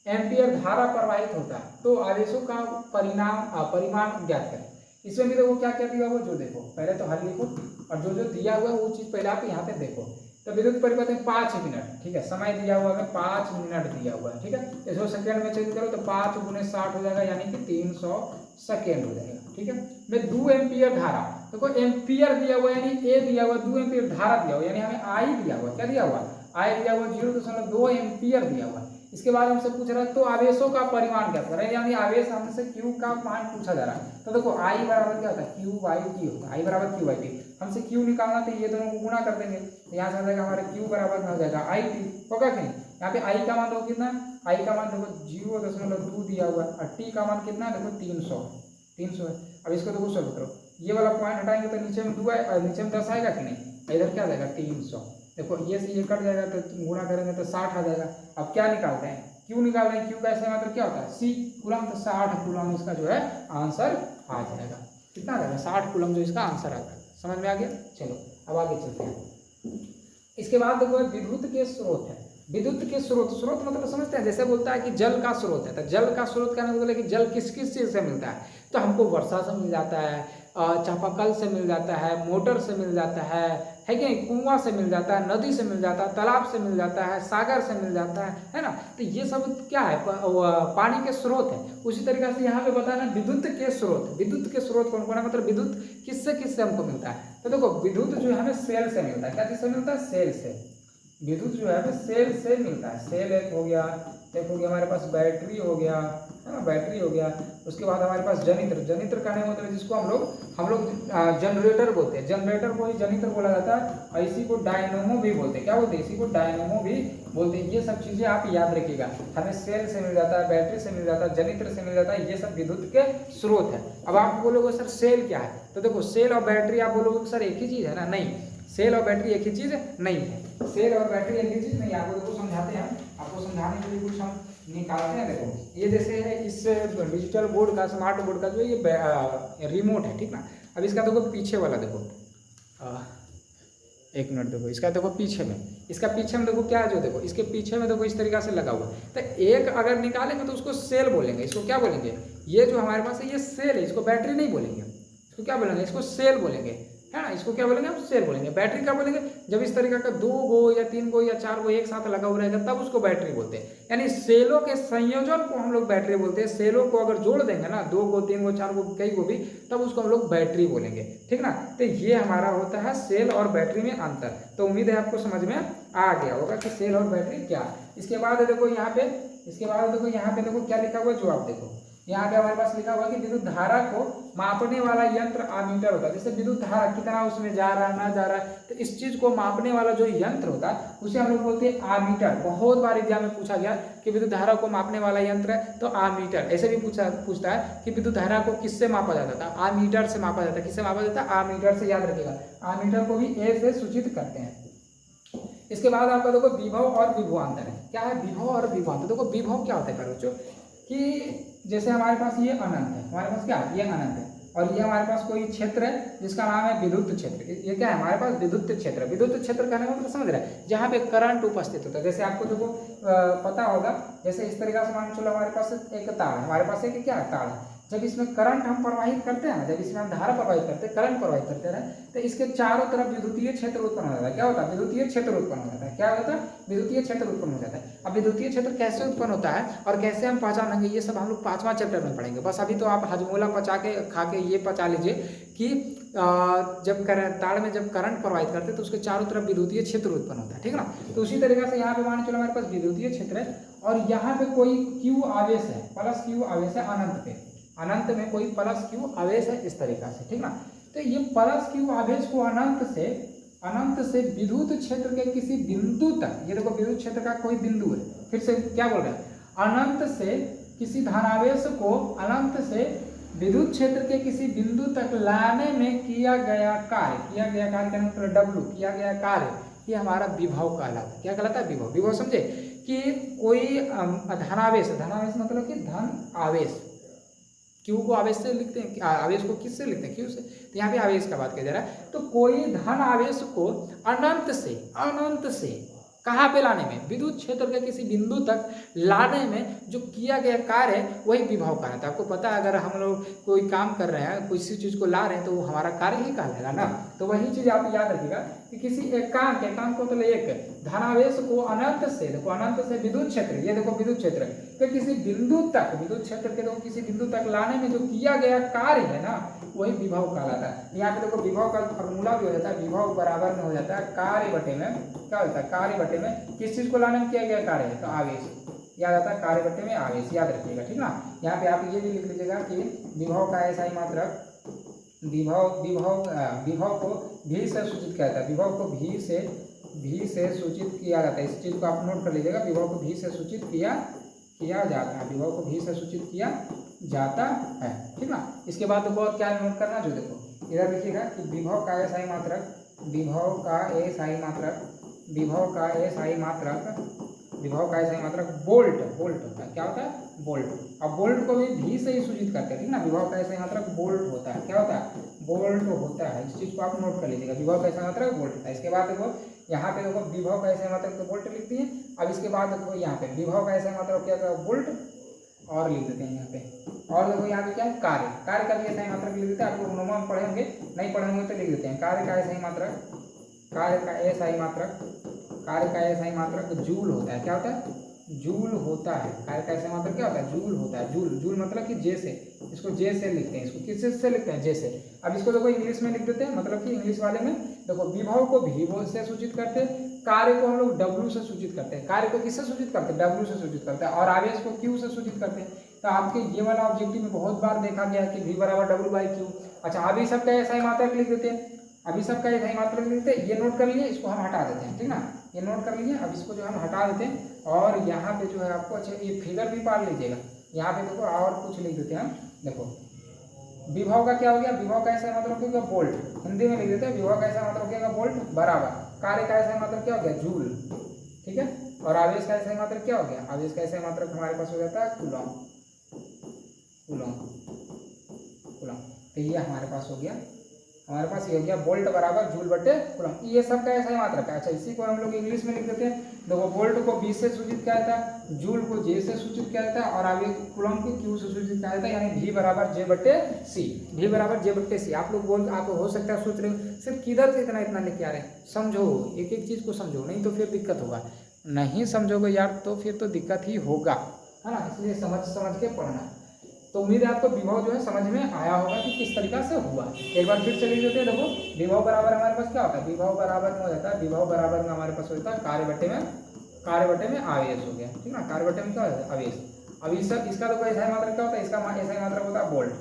एम्पियर धारा प्रवाहित होता है तो आवेशों का परिमाण ज्ञात करें। इसमें भी देखो क्या क्या दिया हुआ जो देखो, पहले तो हल लिखो और जो जो दिया हुआ है वो चीज पहले आप यहाँ पे देखो। तो विद्युत परिपथ में 5 मिनट, ठीक है, समय दिया हुआ है 5 मिनट दिया हुआ है, ठीक है। इसको सेकेंड में चेंज करो तो 5 × 60 हो जाएगा, यानी कि 300 सेकेंड हो जाएगा, ठीक है। में 2 एम्पियर धारा, देखो एम्पियर दिया हुआ यानी ए दिया हुआ, 2 एम्पियर धारा दिया हुआ यानी हमें आई दिया हुआ, क्या दिया हुआ, आई दिया हुआ 0.2 एम्पियर दिया हुआ। इसके बाद हमसे पूछ रहा है तो आवेशों का परिमाण क्या कर रहा है, यानी आवेश हमसे Q का मान पूछा जा रहा है। तो देखो I बराबर क्या होता है, Q/T होता है, I बराबर Q/T। हमसे Q निकालना तो ये दोनों को गुणा कर देंगे, तो यहाँ से आ जाएगा हमारे Q बराबर हो जाएगा IT, होगा कि नहीं। यहाँ पे I का मान देखो कितना, I का मान देखो 0.2 दिया हुआ है और T का मान कितना है देखो 300 है। अब इसको देखो सॉल्व करो, ये वाला पॉइंट हटाएंगे तो नीचे में 2 है और नीचे में 10 आएगा कि नहीं, इधर क्या आ जाएगा 300। देखो ये से ये कट जाएगा तो गुणा करेंगे तो 60 आ जाएगा। अब क्या निकालते हैं, क्यू निकाल रहे हैं, क्यू का ऐसे मतलब क्या होता है सी कूलम, तो 60 कूलम इसका जो है आंसर आ जाएगा। कितना आ जाएगा 60 कूलम जो इसका आंसर आता है। समझ में आ गया। चलो अब आगे चलते हैं। इसके बाद देखो विद्युत के स्रोत है। विद्युत के स्रोत मतलब समझते हैं, जैसे बोलता है कि जल का स्रोत है, तो जल का स्रोत क्या मतलब है कि जल किस किस चीज से मिलता है, तो हमको वर्षा से मिल जाता है, चापाकल से मिल जाता है, मोटर से मिल जाता है कि नहीं, कुआं से मिल जाता है, नदी से मिल जाता है, तालाब से मिल जाता है, सागर से मिल जाता है ना। तो ये सब क्या है, पानी के स्रोत है। उसी तरीके से यहाँ पे बताना विद्युत के स्रोत, विद्युत के स्रोत कौन कौन है, मतलब विद्युत किससे किससे हमको मिलता है। तो देखो विद्युत जो है हमें सेल से मिलता है, क्या चीज से मिलता है, सेल से। विद्युत जो है हमें सेल से मिलता है, सेल एक हो गया, एक हो गया हमारे पास बैटरी हो गया, है ना, बैटरी हो गया। उसके बाद हमारे पास जनित्र, जनित्र कहने का मतलब जिसको हम लोग जनरेटर बोलते हैं, जनरेटर को ही जनित्र बोला जाता है और इसी को डायनोमो भी बोलते हैं। क्या बोलते हैं, इसी को डायनोमो भी बोलते हैं। ये सब चीजें आप याद रखिएगा, हमें सेल से मिल जाता है, बैटरी से मिल जाता है, जनित्र से मिल जाता है, ये सब विद्युत के स्रोत है। अब आप बोलोगे सर सेल क्या है, तो देखो सेल और बैटरी आप बोलोगे सर एक ही चीज है ना, नहीं, सेल और बैटरी एक ही चीज नहीं है। सेल और बैटरी एक ही चीज नहीं है। आपको देखो समझाते हैं, आपको समझाने के लिए कुछ हम निकालते हैं। देखो ये जैसे है इस डिजिटल बोर्ड का, स्मार्ट बोर्ड का जो ये रिमोट है, ठीक ना। अब इसका देखो पीछे वाला देखो, एक मिनट देखो, इसका देखो पीछे में, इसका पीछे में देखो क्या है, जो देखो इसके पीछे में देखो इस तरीका से लगा हुआ है। तो एक अगर निकालेंगे तो उसको सेल बोलेंगे, इसको क्या बोलेंगे, ये जो हमारे पास है ये सेल है, इसको बैटरी नहीं बोलेंगे, इसको क्या बोलेंगे, इसको सेल बोलेंगे, है ना। इसको क्या बोलेंगे, हम सेल बोलेंगे। बैटरी क्या बोलेंगे, जब इस तरीका का 2 गो या 3 गो या 4 गो एक साथ लगा हुआ रहेगा तब उसको बैटरी बोलते हैं। यानी सेलों के संयोजन को हम लोग बैटरी बोलते हैं। सेलों को अगर जोड़ देंगे ना, 2 गो 3 गो 4 गो कई गो भी, तब उसको हम लोग बैटरी बोलेंगे, ठीक ना। तो ये हमारा होता है सेल और बैटरी में अंतर। तो उम्मीद है आपको समझ में आ गया होगा कि सेल और बैटरी क्या है। इसके बाद देखो यहाँ पे, इसके बाद देखो यहाँ पे देखो क्या लिखा हुआ है, जो आप देखो यहाँ पे हमारे पास लिखा हुआ है कि विद्युत धारा को मापने वाला यंत्र आमीटर होता है। जैसे विद्युत धारा कितना उसमें जा रहा है ना जा रहा है, तो इस चीज को मापने वाला जो यंत्र होता है उसे हम लोग बोलते हैं आमीटर। बहुत बार एग्जाम में पूछा गया कि विद्युत धारा को मापने वाला यंत्र है तो आमीटर। ऐसे भी पूछता है कि विद्युत धारा को किससे मापा जाता था, आमीटर से मापा जाता है। किससे मापा जाता है, आमीटर से। याद रखिएगा, आमीटर को भी ए से सूचित करते हैं। इसके बाद आपका देखो विभव और विभवांतर है। क्या है विभव और विभवांतर, देखो विभव क्या होता है बच्चों कि जैसे हमारे पास ये अनंत है, हमारे पास क्या है, ये अनंत है और ये हमारे पास कोई क्षेत्र है जिसका नाम है विद्युत क्षेत्र। ये क्या है हमारे पास, विद्युत क्षेत्र। विद्युत क्षेत्र कहने का मतलब समझ रहे हैं, जहाँ पे करंट उपस्थित होता है। जैसे आपको देखो पता होगा, जैसे इस तरीका से मान चलो हमारे पास एक तार है, हमारे पास एक क्या है, तार है। जब इसमें करंट हम प्रवाहित करते हैं, जब इसमें हम धारा प्रवाहित करते हैं, करंट प्रवाहित करते हैं, तो इसके चारों तरफ विद्युतीय क्षेत्र उत्पन्न हो जाता है। क्या होता है, विद्युतीय क्षेत्र उत्पन्न हो जाता है। क्या होता है, विद्युतीय क्षेत्र उत्पन्न हो जाता है। अब विद्युतीय क्षेत्र कैसे उत्पन्न होता है और कैसे हम पहचानेंगे, ये सब हम लोग 5वां चैप्टर में पढ़ेंगे। बस अभी तो आप हजमोला पचा के खा के ये पचा लीजिए कि जब तार में जब करंट प्रवाहित करते हैं तो उसके चारों तरफ विद्युतीय क्षेत्र उत्पन्न होता है, ठीक ना। तो उसी तरीके से यहाँ पे मान चलो हमारे पास विद्युतीय क्षेत्र है और यहाँ पे कोई क्यू आवेश है, प्लस क्यू आवेश है अनंत पे, अनंत में कोई प्लस क्यू आवेश है इस तरीका से, ठीक ना। तो ये प्लस क्यू आवेश को अनंत से विद्युत क्षेत्र के किसी बिंदु तक, ये देखो विद्युत क्षेत्र का कोई बिंदु है, फिर से क्या बोल रहे हैं, अनंत से किसी धनावेश को अनंत से विद्युत क्षेत्र के किसी बिंदु तक लाने में किया गया कार्य का मतलब W, किया गया कार्य, ये हमारा विभव कहलाता है। क्या कहलाता है, विभव। विभव समझे कि कोई धनावेश, धनावेश मतलब कि धन आवेश, क्यू को आवेश से लिखते हैं, आवेश को किससे लिखते हैं, क्यू से, तो यहाँ पे आवेश का बात किया जा रहा है। तो कोई धन आवेश को अनंत से कहाँ पे लाने में, विद्युत क्षेत्र के किसी बिंदु तक लाने में जो किया गया कार्य है वही विभव कहलाता है। आपको पता है अगर हम लोग कोई काम कर रहे हैं, किसी चीज को ला रहे हैं तो वो हमारा कार्य ही कहलाएगा ना। तो वही चीज आप याद रखिएगा कि किसी एकांक को मतलब एक धनावेश को अनंत से, देखो अनंत से विद्युत क्षेत्र, ये देखो विद्युत क्षेत्र के किसी बिंदु तक, विद्युत क्षेत्र के देखो किसी बिंदु तक लाने में जो किया गया कार्य है ना वही विभव कहलाता है। यहाँ पे देखो विभव का फॉर्मूला भी हो जाता है, विभव बराबर में हो जाता है कार्य बटे में, क्या होता है, कार्य बटे में किस चीज को लाने में किया गया कार्य है, तो आवेश, याद आता है कार्य बटे में आवेश, याद रखिएगा, ठीक ना। यहाँ पे आप ये भी लिख लीजिएगा कि विभव का ऐसा ही मात्रक, विभव को भी से सूचित किया जाता है, विभव को भी से सूचित किया जाता है। इस चीज को आप नोट कर लीजिएगा, विभव को भी से सूचित किया जाता है, विभव को भी से सूचित किया जाता है, ठीक ना। इसके बाद देखो और क्या नोट करना, जो देखो इधर देखिएगा कि विभव का ऐसा मात्रक बोल्ट होता है, क्या होता है, बोल्ट। अब बोल्ट को भी से ही सूचित करते हैं, ठीक ना। विभव का ऐसा मात्रक बोल्ट होता है, क्या होता है, बोल्ट होता है। इस चीज को आप नोट कर लीजिएगा, विभव का ऐसा मात्रक बोल्ट होता है। इसके बाद देखो यहाँ पे देखो विभव का ऐसा मात्रक तो बोल्ट लिख दिए। अब इसके बाद देखो यहाँ पे विभव का ऐसा मात्रक क्या था, बोल्ट, और लिख देते हैं यहाँ पे। और देखो यहाँ पे क्या है, कार्य का भी ऐसा ही मात्रक लिख देते हैं। आप लोग नोमा में पढ़े होंगे, नहीं पढ़े होंगे तो लिख देते हैं। कार्य का ऐसा ही मात्रक जूल होता है, क्या होता है, जूल होता है। कार्य का ऐसा मात्रक क्या होता है, जूल होता है। जूल मतलब कि जैसे, इसको जे से लिखते हैं, इसको किस से लिखते हैं, जैसे। अब इसको देखो इंग्लिश में लिख देते हैं, मतलब कि इंग्लिश वाले में देखो विभव को भी से सूचित करते हैं, कार्य को हम लोग W से सूचित करते हैं। कार्य को किससे सूचित करते हैं, W से सूचित करते हैं, और आवेश को Q से सूचित करते हैं। तो आपके ये वाला ऑब्जेक्टिव में बहुत बार देखा गया कि V बराबर W/Q। अच्छा, अभी सबका ऐसा ही मात्रक लिख देते हैं, अभी सबका ऐसा ही मात्रक लिख देते हैं। ये नोट कर लिए, इसको हम हटा देते हैं, ठीक ना, ये नोट कर लिए। अब इसको जो हम हटा देते हैं, और यहाँ पे जो है आपको, अच्छा ये फिगर भी पार लीजिएगा, यहाँ पे देखो और कुछ लिख देते हैं हम। देखो विभव का क्या हो गया, विभव का ऐसा मतलब क्या होगा, बोल्ट, हिंदी में लिख देते हैं। विभव का ऐसा मतलब क्या होगा, बोल्ट, बराबर कार्य का ऐसा मतलब क्या हो गया, जूल, ठीक है। और आवेश का ऐसा मतलब क्या हो गया, आवेश का ऐसा मतलब हमारे पास हो जाता है कूलॉम। तो ये हमारे पास हो गया, हमारे पास ये हो गया बोल्ट बराबर जूल बटे कूलम। ये सब का ऐसा ही मात्रक है। अच्छा, इसी को हम लोग इंग्लिश में लिख देते हैं। देखो बोल्ट को B से सूचित किया जाता है, जूल को J से सूचित किया जाता है, और आगे कूलम को Q से सूचित किया जाता है, यानी V बराबर J बटे C। V बराबर J बटे C। आप लोग आप हो सकता है सोच रहे हो सिर्फ किधर से इतना लेके आ रहे हैं। समझो, एक एक चीज को समझो, नहीं तो फिर दिक्कत होगा। नहीं समझोगे यार तो फिर तो दिक्कत ही होगा, है ना। इसलिए समझ के पढ़ना। तो उम्मीद है आपको विभव जो है समझ में आया होगा कि किस तरीका से हुआ। एक बार फिर चलिए देते हैं। देखो विभव बराबर हमारे पास क्या होता है, विभव बराबर में हो जाता है, विभव बराबर में हमारे पास होता है कार्य बटे में आवेश हो गया, ठीक ना। कार्य बटे में क्या होता है, आवेश। अब इसका तो ऐसा मात्रक क्या होता है, इसका ऐसा मात्रक होता है बोल्ट,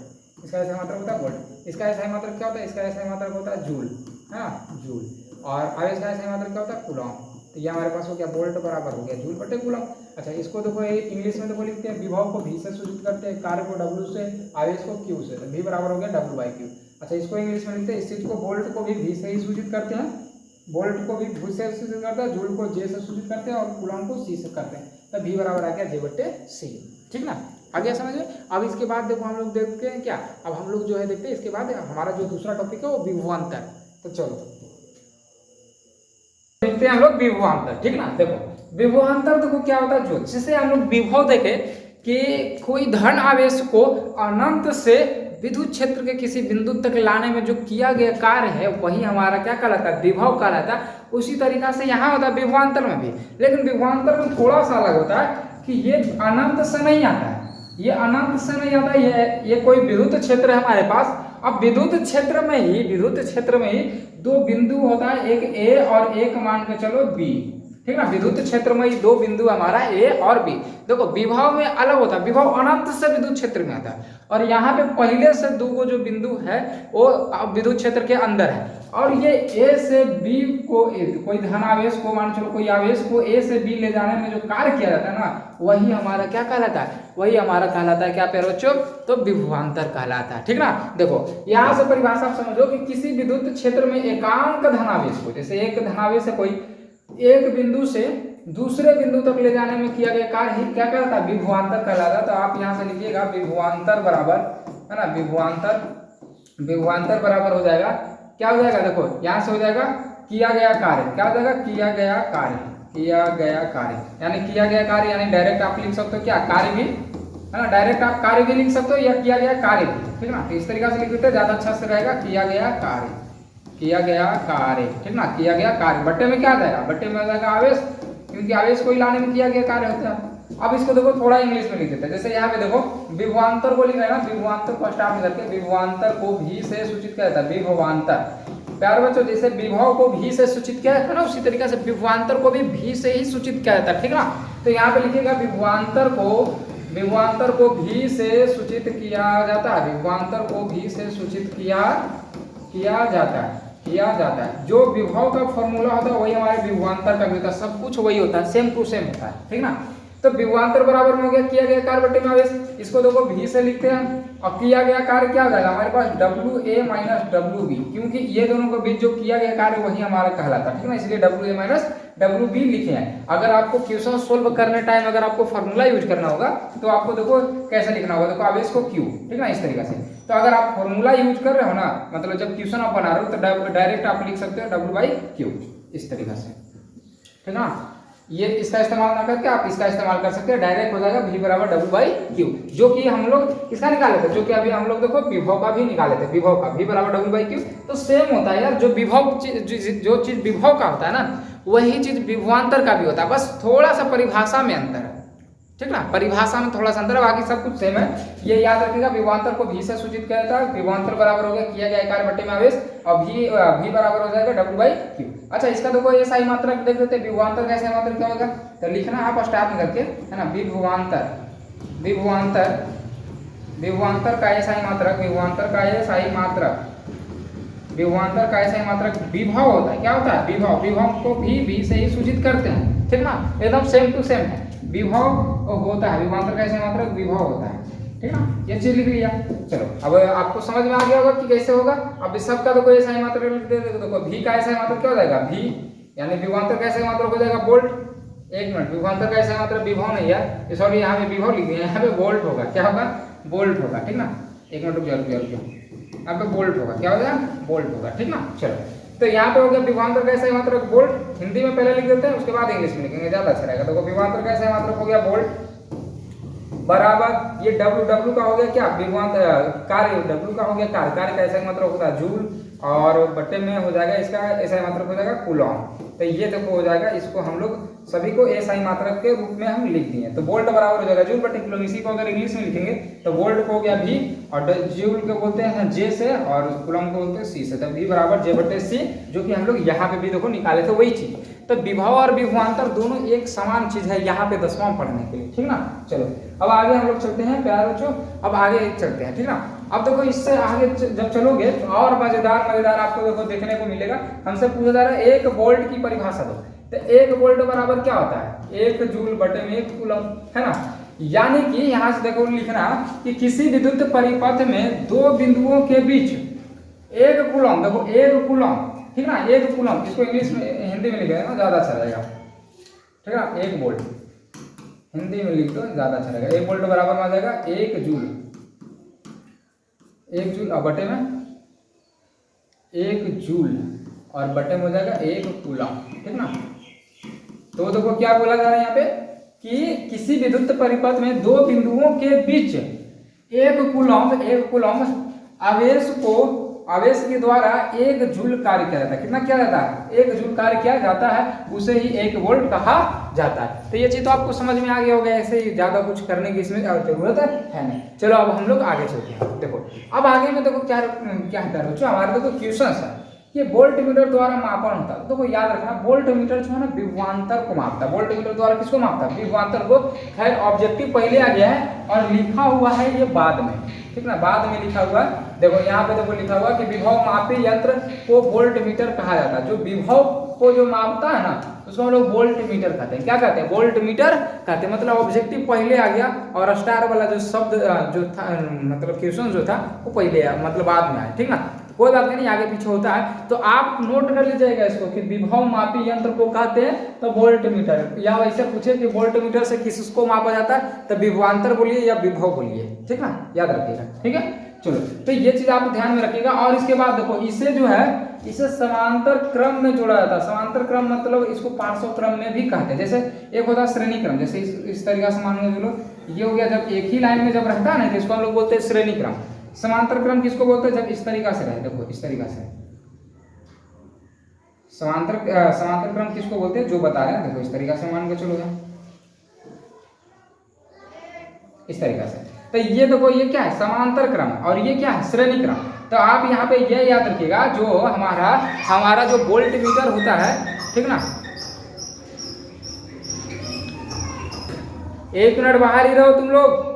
इसका ऐसा मात्रक होता है बोल्ट। इसका ऐसा मात्रक क्या होता है, इसका ऐसा मात्रक होता है जूल, है ना, जूल। और आवेश का ऐसा मात्रक क्या होता है, कूलॉम। तो ये हमारे पास हो गया बोल्ट बराबर हो गया जूल बटे कूलम। अच्छा, इसको देखो इंग्लिश में देखो लिखते हैं, विभव को V से सूचित करते हैं, कार्य को W से, आवेश को Q से। तो V बराबर हो गया W/Q। अच्छा, इसको इंग्लिश में लिखते हैं, इस चीज को बोल्ट को भी V से ही सूचित करते हैं, बोल्ट को भी V से सूचित करते हैं, जूल को J से सूचित करते हैं, और कूलम को C से करते हैं। तो V बराबर आ गया J बटे C, ठीक ना। आगे समझ में। अब इसके बाद देखो हम लोग देखते हैं क्या, अब हम लोग जो है देखते हैं इसके बाद हमारा जो दूसरा टॉपिक है वो विभवांतर। तो चलो देखते हैं हम लोग विभवांतर, ठीक ना। देखो विभवांतर देखो क्या होता है, जो जिसे हम लोग विभव देखे कि कोई धन आवेश को अनंत से विद्युत क्षेत्र के किसी बिंदु तक लाने में जो किया गया कार्य है वही हमारा क्या कहलाता है, विभव कहलाता है। उसी तरीका से यहाँ होता है विभवांतर में भी, लेकिन विभवांतर में थोड़ा सा अलग होता है कि ये अनंत से नहीं आता है, ये अनंत से नहीं आता है। ये कोई विद्युत क्षेत्र है हमारे पास। अब विद्युत क्षेत्र में ही दो बिंदु होता है, एक A और एक मान के चलो B, ठीक ना। विद्युत क्षेत्र में ही दो बिंदु हमारा A और B। देखो विभव में अलग होता है, विभव अनंत से विद्युत क्षेत्र में आता है, और यहाँ पे पहले से दो जो बिंदु है वो विद्युत क्षेत्र के अंदर है, और ये A से B को कोई धनावेश को मान चलो कोई आवेश को A से B ले जाने में जो कार्य किया जाता है ना, वही हमारा क्या कहलाता है, वही हमारा कहलाता है क्या प्यारे बच्चों, तो विभवांतर कहलाता है, ठीक ना। देखो यहाँ से परिभाषा आप समझो कि किसी विद्युत क्षेत्र में एकांक धनावेश को, जैसे एक धनावेश है कोई, एक बिंदु से दूसरे बिंदु तक ले जाने में किया गया कार्य ही क्या कहलाता है, विभवांतर कहलाता है। तो आप यहाँ से लिखिएगा विभवांतर बराबर, है ना, विभवांतर बराबर हो जाएगा, क्या हो जाएगा, देखो यहाँ से हो जाएगा किया गया कार्य, क्या हो जाएगा, किया गया कार्य, यानी किया गया कार्य, यानी डायरेक्ट आप लिख सकते हो क्या, कार्य भी, है ना, डायरेक्ट आप कार्य भी लिख सकते हो या किया गया कार्य भी, ठीक ना। तो इस तरीके से लिख देते हैं, ज्यादा अच्छा से रहेगा, किया गया कार्य, ठीक ना, किया गया कार्य। बट्टे में क्या आ जाएगा, बट्टे में आ जाएगा आवेश, क्योंकि आवेश को लाने में किया गया कार्य होता है। अब इसको देखो थोड़ा इंग्लिश में लिख देते हैं, जैसे यहाँ पे देखो विभवांतर को लिख रहे हैं ना, विभवांतर को स्टार्ट में करके विभवांतर को भी से सूचित किया जाता है, विभवांतर। प्यारे बच्चों, जैसे विभव को भी से सूचित किया जाता है ना, उसी तरीके से विभवांतर को भी से ही सूचित किया जाता है, ठीक ना। तो यहाँ पे लिखिएगा विभवांतर को भी से सूचित किया जाता है, विभवांतर को भी से सूचित किया जाता है। जो विभव का फॉर्मूला होता है वही हमारे विभवांतर का भी होता है, सब कुछ वही होता है, सेम टू सेम होता है, ठीक ना। तो विभवांतर बराबर में हो गया किया गया कार्य बटे में आवेश, इसको देखो भी से लिखते हैं, और किया गया कार्य क्या हो जाएगा हमारे पास WA माइनस WB, क्योंकि ये दोनों के बीच जो किया गया कार्य वही हमारा कहलाता है, ठीक ना, इसलिए WA माइनस WB लिखे हैं। अगर आपको क्वेश्चन सोल्व करने टाइम अगर आपको फॉर्मूला यूज करना होगा तो आपको देखो कैसे लिखना होगा, देखो आवेश को Q, ठीक ना, इस तरीके से। तो अगर आप फॉर्मूला यूज कर रहे हो ना, मतलब जब क्वेश्चन आप बना रहे हो तो डायरेक्ट आप लिख सकते हो W/Q इस तरीके से, ठीक ना। ये इसका इस्तेमाल ना करके आप इसका इस्तेमाल कर सकते हैं, डायरेक्ट हो जाएगा V बराबर W/Q, जो कि हम लोग किसका निकाले थे, जो कि अभी हम लोग देखो विभव का भी निकाले थे, विभव का V बराबर W/Q। तो सेम होता है यार, जो चीज विभव का होता है ना, वही चीज विभवांतर का भी होता है, बस थोड़ा सा परिभाषा में अंतर है, ठीक ना, परिभाषा में थोड़ा सा अंतर है, बाकी सब कुछ सेम है। ये याद रखिएगा, विभवांतर को भी से सूचित किया जाता है, विभवांतर बराबर हो गया किया गया कार्य बटे में आवेश, और V बराबर हो जाएगा W/Q। अच्छा, इसका देखो ये सही मात्रक देख लेते हैं, विभवांतर का सही मात्रक क्या होगा, तो लिखना आप स्टार्ट में करके, है ना, विभवांतर का ये सही मात्रक, विभव होता है, क्या होता है, विभव को भी से ही सूचित करते हैं, ठीक ना, एकदम सेम टू सेम है, विभव होता है, विभवांतर का ऐसा मात्रक विभव होता है, ठीक ना, ये चीज लिख लिया। चलो अब आपको समझ में आ गया होगा कि कैसे होगा। अब सबका तो कोई ऐसा मात्रक लिख दे, देखो V का ऐसा मात्रक क्या हो जाएगा, V यानी विभवांतर का ऐसा मात्रक हो जाएगा वोल्ट। एक मिनट, विभवांतर का ऐसा मात्रक विभव नहीं है, सॉरी यहाँ पे विभव लिख दिया, यहाँ पे वोल्ट होगा, क्या होगा, वोल्ट होगा, ठीक ना। एक मिनट रुक जाओ, यहाँ पे वोल्ट होगा, क्या हो जाएगा, वोल्ट होगा, ठीक ना। चलो, तो यहाँ पे हो गया विभवांतर का ऐसा मात्रक वोल्ट, हिंदी में पहले लिख देते हैं, उसके बाद इंग्लिश में लिखेंगे, ज्यादा अच्छा रहेगा। तो विभवांतर का ऐसा मात्रक हो गया वोल्ट बराबर ये W का हो गया क्या, विभवांतर कार्य, W का हो गया कार्य का ऐसा मात्रक होता है जूल, और बट्टे में हो जाएगा इसका ऐसा मात्रक हो जाएगा कूलॉम। तो ये देखो हो जाएगा, इसको हम लोग सभी को ऐसा मात्रक के रूप में हम लिख दिए। तो वोल्ट बराबर हो जाएगा जूल बटे किलो। इसी को अगर इंग्लिश में लिखेंगे तो वोल्ट को हो गया V, और जूल को बोलते हैं J से, और कूलॉम को बोलते हैं C से। तो V बराबर J बटे C, जो कि हम लोग यहाँ पे भी देखो निकाले थे वही चीज। तो विभव और विभवांतर दोनों एक समान चीज है यहाँ पे 10वां पढ़ने के लिए, ठीक ना। चलो अब आगे हम लोग चलते हैं प्यारे बच्चों, अब आगे चलते हैं, ठीक ना। अब देखो इससे आगे जब चलोगे तो और मजेदार आपको देखो देखने को मिलेगा। हमसे पूछा जा रहा है 1 वोल्ट की परिभाषा दो, तो 1 वोल्ट बराबर क्या होता है, 1 जूल बटे में 1 कूलम, है ना। यानी कि यहाँ से देखो लिखना कि किसी विद्युत परिपथ में दो बिंदुओं के बीच 1 कूलम, देखो 1 कूलम, ठीक ना, 1 कूलम, इसको इंग्लिश में हिंदी में लिखेगा ना ज्यादा अच्छा रहेगा, ठीक है। 1 वोल्ट हिंदी में लिख दो ज्यादा अच्छा रहेगा। 1 वोल्ट बराबर में आ जाएगा 1 जूल, 1 जूल और बटे में 1 जूल, और बटे में हो जाएगा 1 कूलम, ठीक ना। तो देखो क्या बोला जा रहा है यहाँ पे कि किसी विद्युत परिपथ में दो बिंदुओं के बीच 1 कूलम आवेश के द्वारा 1 जूल कार्य किया जाता है। कितना किया जाता है, 1 जूल कार्य किया जाता है, उसे ही 1 वोल्ट कहा जाता है। तो ये चीज तो आपको समझ में आ गया होगा, ऐसे ही ज्यादा कुछ करने की इसमें जरूरत है नहीं। चलो अब हम लोग आगे चलते हैं। देखो अब आगे में देखो क्या है बच्चों, हमारे देखो क्वेश्चन है कि वोल्ट मीटर द्वारा मापन होता है। तो याद रखना वोल्ट मीटर जो है ना विभवांतर को मापता है। वोल्ट मीटर द्वारा किसको मापता है, विभवांतर को। खैर ऑब्जेक्टिव पहले आ गया है और लिखा हुआ है ये बाद में, ठीक ना, बाद में लिखा हुआ है। देखो यहाँ पे देखो लिखा हुआ कि विभव मापी यंत्र को वोल्ट मीटर कहा जाता है। जो विभव को जो मापता है ना उसको हम लोग वोल्ट मीटर कहते हैं। क्या कहते हैं, वोल्ट मीटर कहते हैं। मतलब ऑब्जेक्टिव पहले आ गया और स्टार वाला जो शब्द जो था मतलब क्वेश्चन जो था वो पहले मतलब बाद में आया, ठीक ना। कोई बात नहीं, आगे पीछे होता है। तो आप नोट कर लीजिएगा इसको कि विभव मापी यंत्र को कहते हैं तो वोल्ट मीटर, या वैसे पूछे कि वोल्ट मीटर से किसको मापा जाता है तो विभवांतर बोलिए या विभव बोलिए, ठीक ना, याद रखिएगा, ठीक है। चलो, तो ये चीज आप ध्यान में रखिएगा। और इसके बाद देखो, इसे जो है इसे समांतर क्रम में जोड़ा जाता है। समांतर क्रम मतलब इसको पार्श्व क्रम में भी कहते हैं। जैसे एक होता है श्रेणी क्रम, जैसे इस तरीका से मान लो, ये हो गया जब एक ही लाइन में जब रहता है ना, तो इसको हम लोग बोलते हैं श्रेणी क्रम। समांतर क्रम किसको बोलते हैं, जब इस तरीका से रहे, देखो इस तरीका से। समांतर क्रम किसको बोलते हैं, जो बता रहे हैं, देखो इस तरीका से मान के चलो, इस तरीका से। तो ये देखो, ये क्या है, समांतर क्रम, और ये क्या है, श्रेणी क्रम। तो आप यहाँ पे ये याद रखिएगा, जो हमारा जो वोल्ट मीटर होता है, ठीक ना, एक मिनट बाहर ही रहो तुम लोग।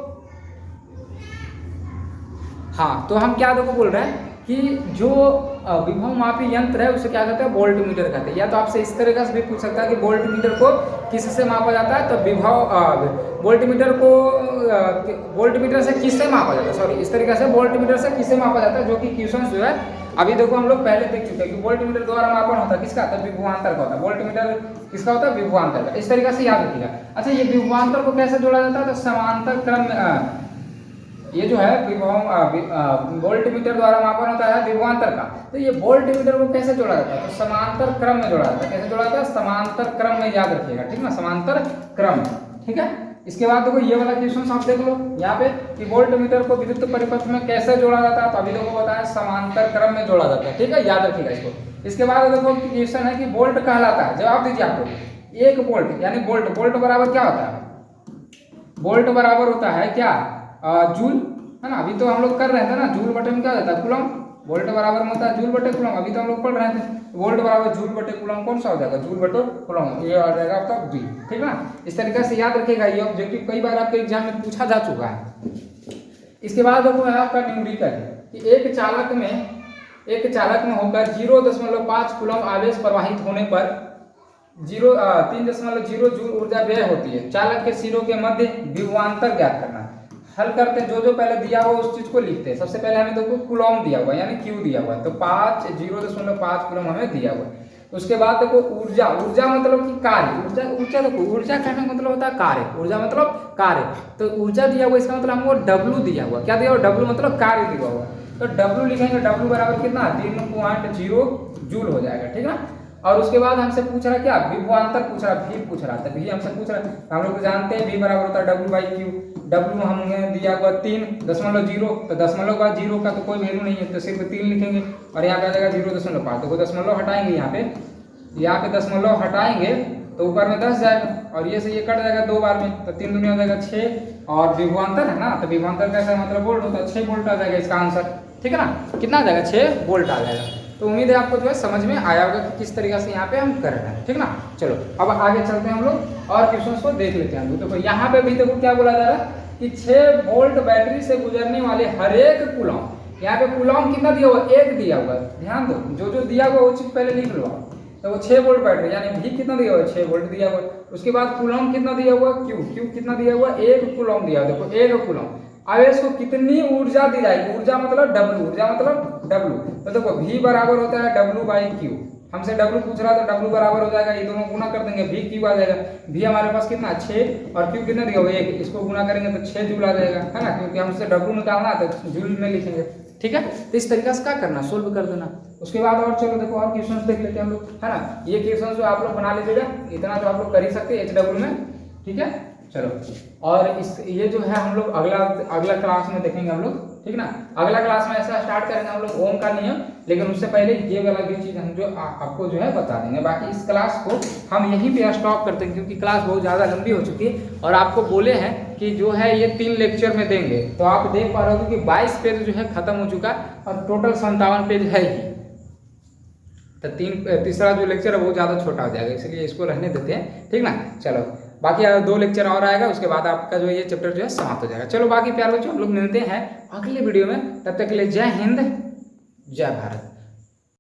हाँ, तो हम क्या देखो बोल रहे हैं कि जो विभव मापी यंत्र है उसे क्या कहते हैं, वोल्ट मीटर कहते हैं। या तो आपसे इस तरीके से भी पूछ सकता है कि वोल्ट मीटर को किससे मापा जाता है, तो विभव वोल्ट मीटर को वोल्ट मीटर से किससे मापा जाता है, सॉरी इस तरीके से वोल्ट मीटर से किससे मापा जाता है, जो कि क्वेश्चन जो है अभी देखो हम लोग पहले देख चुके हैं कि वोल्ट मीटर द्वारा मापन होता है किसका, तो विभवांतर का होता है। वोल्ट मीटर किसका होता है, विभवांतर का। इस तरीके से याद रखिएगा। अच्छा, ये विभवांतर को कैसे जोड़ा जाता है, तो समांतर क्रम में ये जो है वोल्ट मीटर द्वारा मापन होता है विभवांतर का। तो ये वोल्ट मीटर को कैसे जोड़ा जाता है, तो समांतर क्रम में जोड़ा जाता है। कैसे जोड़ा जाता है, समांतर क्रम में, याद रखिएगा, ठीक ना, समांतर क्रम, ठीक है। इसके बाद देखो ये वाला क्वेश्चन आप देख लो यहाँ पे कि वोल्ट मीटर को विद्युत परिपथ में कैसे जोड़ा जाता है, तो अभी देखो बताया समांतर क्रम में जोड़ा जाता है, ठीक है, याद रखिएगा इसको। इसके बाद देखो क्वेश्चन है कि वोल्ट कहलाता है, जवाब दीजिए आपको। एक वोल्ट यानी वोल्ट बराबर क्या होता है, वोल्ट बराबर होता है क्या, जूल, है ना। अभी तो हम लोग कर रहे थे ना, जूल बटे में क्या होता है, कूलम। वोल्ट बराबर में होता है जूल बटे कूलम, अभी तो हम लोग पढ़ रहे थे। वोल्ट बराबर जूल बटे कूलम कौन सा हो जाएगा, जूल बटे कूलम, ये आ जाएगा आपका बी, ठीक ना। इस तरीके से याद रखिएगा, ये ऑब्जेक्टिव कई बार आपके एग्जाम में पूछा जा चुका है। इसके बाद देखो है आपका न्यूमेरिकल कि एक चालक में होकर 0.5 कूलम आवेश प्रवाहित होने पर 3.0 जूल ऊर्जा व्यय होती है। चालक के सिरों के मध्य विभवांतर ज्ञात करना। हल करते हैं, जो पहले दिया हुआ उस चीज को लिखते हैं। सबसे पहले हमें देखो कूलम दिया हुआ है, यानी क्यू दिया हुआ है, तो 0.5 कूलम हमें दिया हुआ है। उसके बाद देखो ऊर्जा मतलब कि कार्य, ऊर्जा देखो, ऊर्जा कहने का मतलब होता है कार्य, ऊर्जा मतलब कार्य। तो ऊर्जा दिया हुआ, इसका मतलब हमको W दिया हुआ, क्या दिया हुआ, W मतलब कार्य दिया हुआ। तो W लिखेंगे, W बराबर कितना, 3.0 जूल हो जाएगा, ठीक है। और उसके बाद हमसे पूछ रहा क्या, विभवांतर पूछ रहा, भी पूछ रहा था, भी हमसे पूछ रहा है। हम लोग जानते हैं V बराबर होता है W/Q। W हमें दिया हुआ 3.0, तो 0.0 का तो कोई वैल्यू नहीं है, तो सिर्फ 3 लिखेंगे। और यहाँ पे आ जाएगा 0.5, देखो दशमलव हटाएंगे, यहाँ पे दशमलव हटाएंगे तो ऊपर में 10 जाएगा, और ये से ये कट जाएगा 2 बार में, तो 3 दूनी हो जाएगा 6। और विभवांतर है ना, तो विभवांतर कैसा मतलब वोल्ट होता है, 6 वोल्ट आ जाएगा इसका आंसर, ठीक है ना। कितना आ जाएगा, 6 वोल्ट आ जाएगा। तो उम्मीद है आपको जो है समझ में आया होगा कि किस तरीके से यहाँ पे हम कर रहे हैं, ठीक ना। चलो अब आगे चलते हैं हम लोग और क्वेश्चंस को देख लेते हैं। देखो यहाँ पे भी देखो क्या बोला जा रहा है कि 6 वोल्ट बैटरी से गुजरने वाले हर एक कूलम, यहाँ पे कूलम कितना दिया हुआ, 1 दिया हुआ है, ध्यान दो, जो दिया हुआ वो चीज पहले लिख लो। तो वो 6 वोल्ट बैटरी यानी भी कितना दिया हुआ है, 6 वोल्ट दिया हुआ। उसके बाद कूलम कितना दिया हुआ, क्यू कितना दिया हुआ, 1 कूलम दिया हुआ। देखो 1 कूलम, आवेश को कितनी ऊर्जा दी जाएगी, ऊर्जा मतलब W। तो देखो V बराबर होता है W/Q। हमसे W पूछ रहा था, W बराबर हो जाएगा, ये दोनों गुना कर देंगे, VQ आ जाएगा। V हमारे पास कितना 6 और Q कितना दिया हुआ 1, इसको गुना करेंगे तो 6 जूल आ जाएगा, है ना, क्योंकि हमसे W निकालना है तो जूल में लिखेंगे, ठीक है। तो इस तरीके से क्या करना, सोल्व कर देना। उसके बाद और चलो देखो और क्वेश्चन देख लेते हैं हम लोग, है ना। ये क्वेश्चन जो आप लोग बना लीजिएगा, इतना तो आप लोग कर ही सकते हैं HW में, ठीक है। चलो और ये जो है हम लोग अगला क्लास में देखेंगे हम लोग, ठीक ना। अगला क्लास में ऐसा स्टार्ट करेंगे हम लोग ओम का नियम, लेकिन उससे पहले ये वाला भी चीज हम जो आपको जो है बता देंगे। बाकी इस क्लास को हम यहीं पे स्टॉप करते हैं, क्योंकि क्लास बहुत ज़्यादा लंबी हो चुकी है और आपको बोले हैं कि जो है ये 3 लेक्चर में देंगे। तो आप देख पा रहे हो कि 22 पेज जो है खत्म हो चुका है और टोटल 57 पेज है ही। तो तीसरा जो लेक्चर है वो ज़्यादा छोटा हो जाएगा, इसलिए इसको रहने देते हैं, ठीक ना। चलो बाकी 2 लेक्चर और आएगा, उसके बाद आपका जो ये चैप्टर जो है समाप्त हो जाएगा। चलो बाकी प्यार बच्चों हम लोग मिलते हैं अगले वीडियो में, तब तक के लिए जय हिंद जय भारत।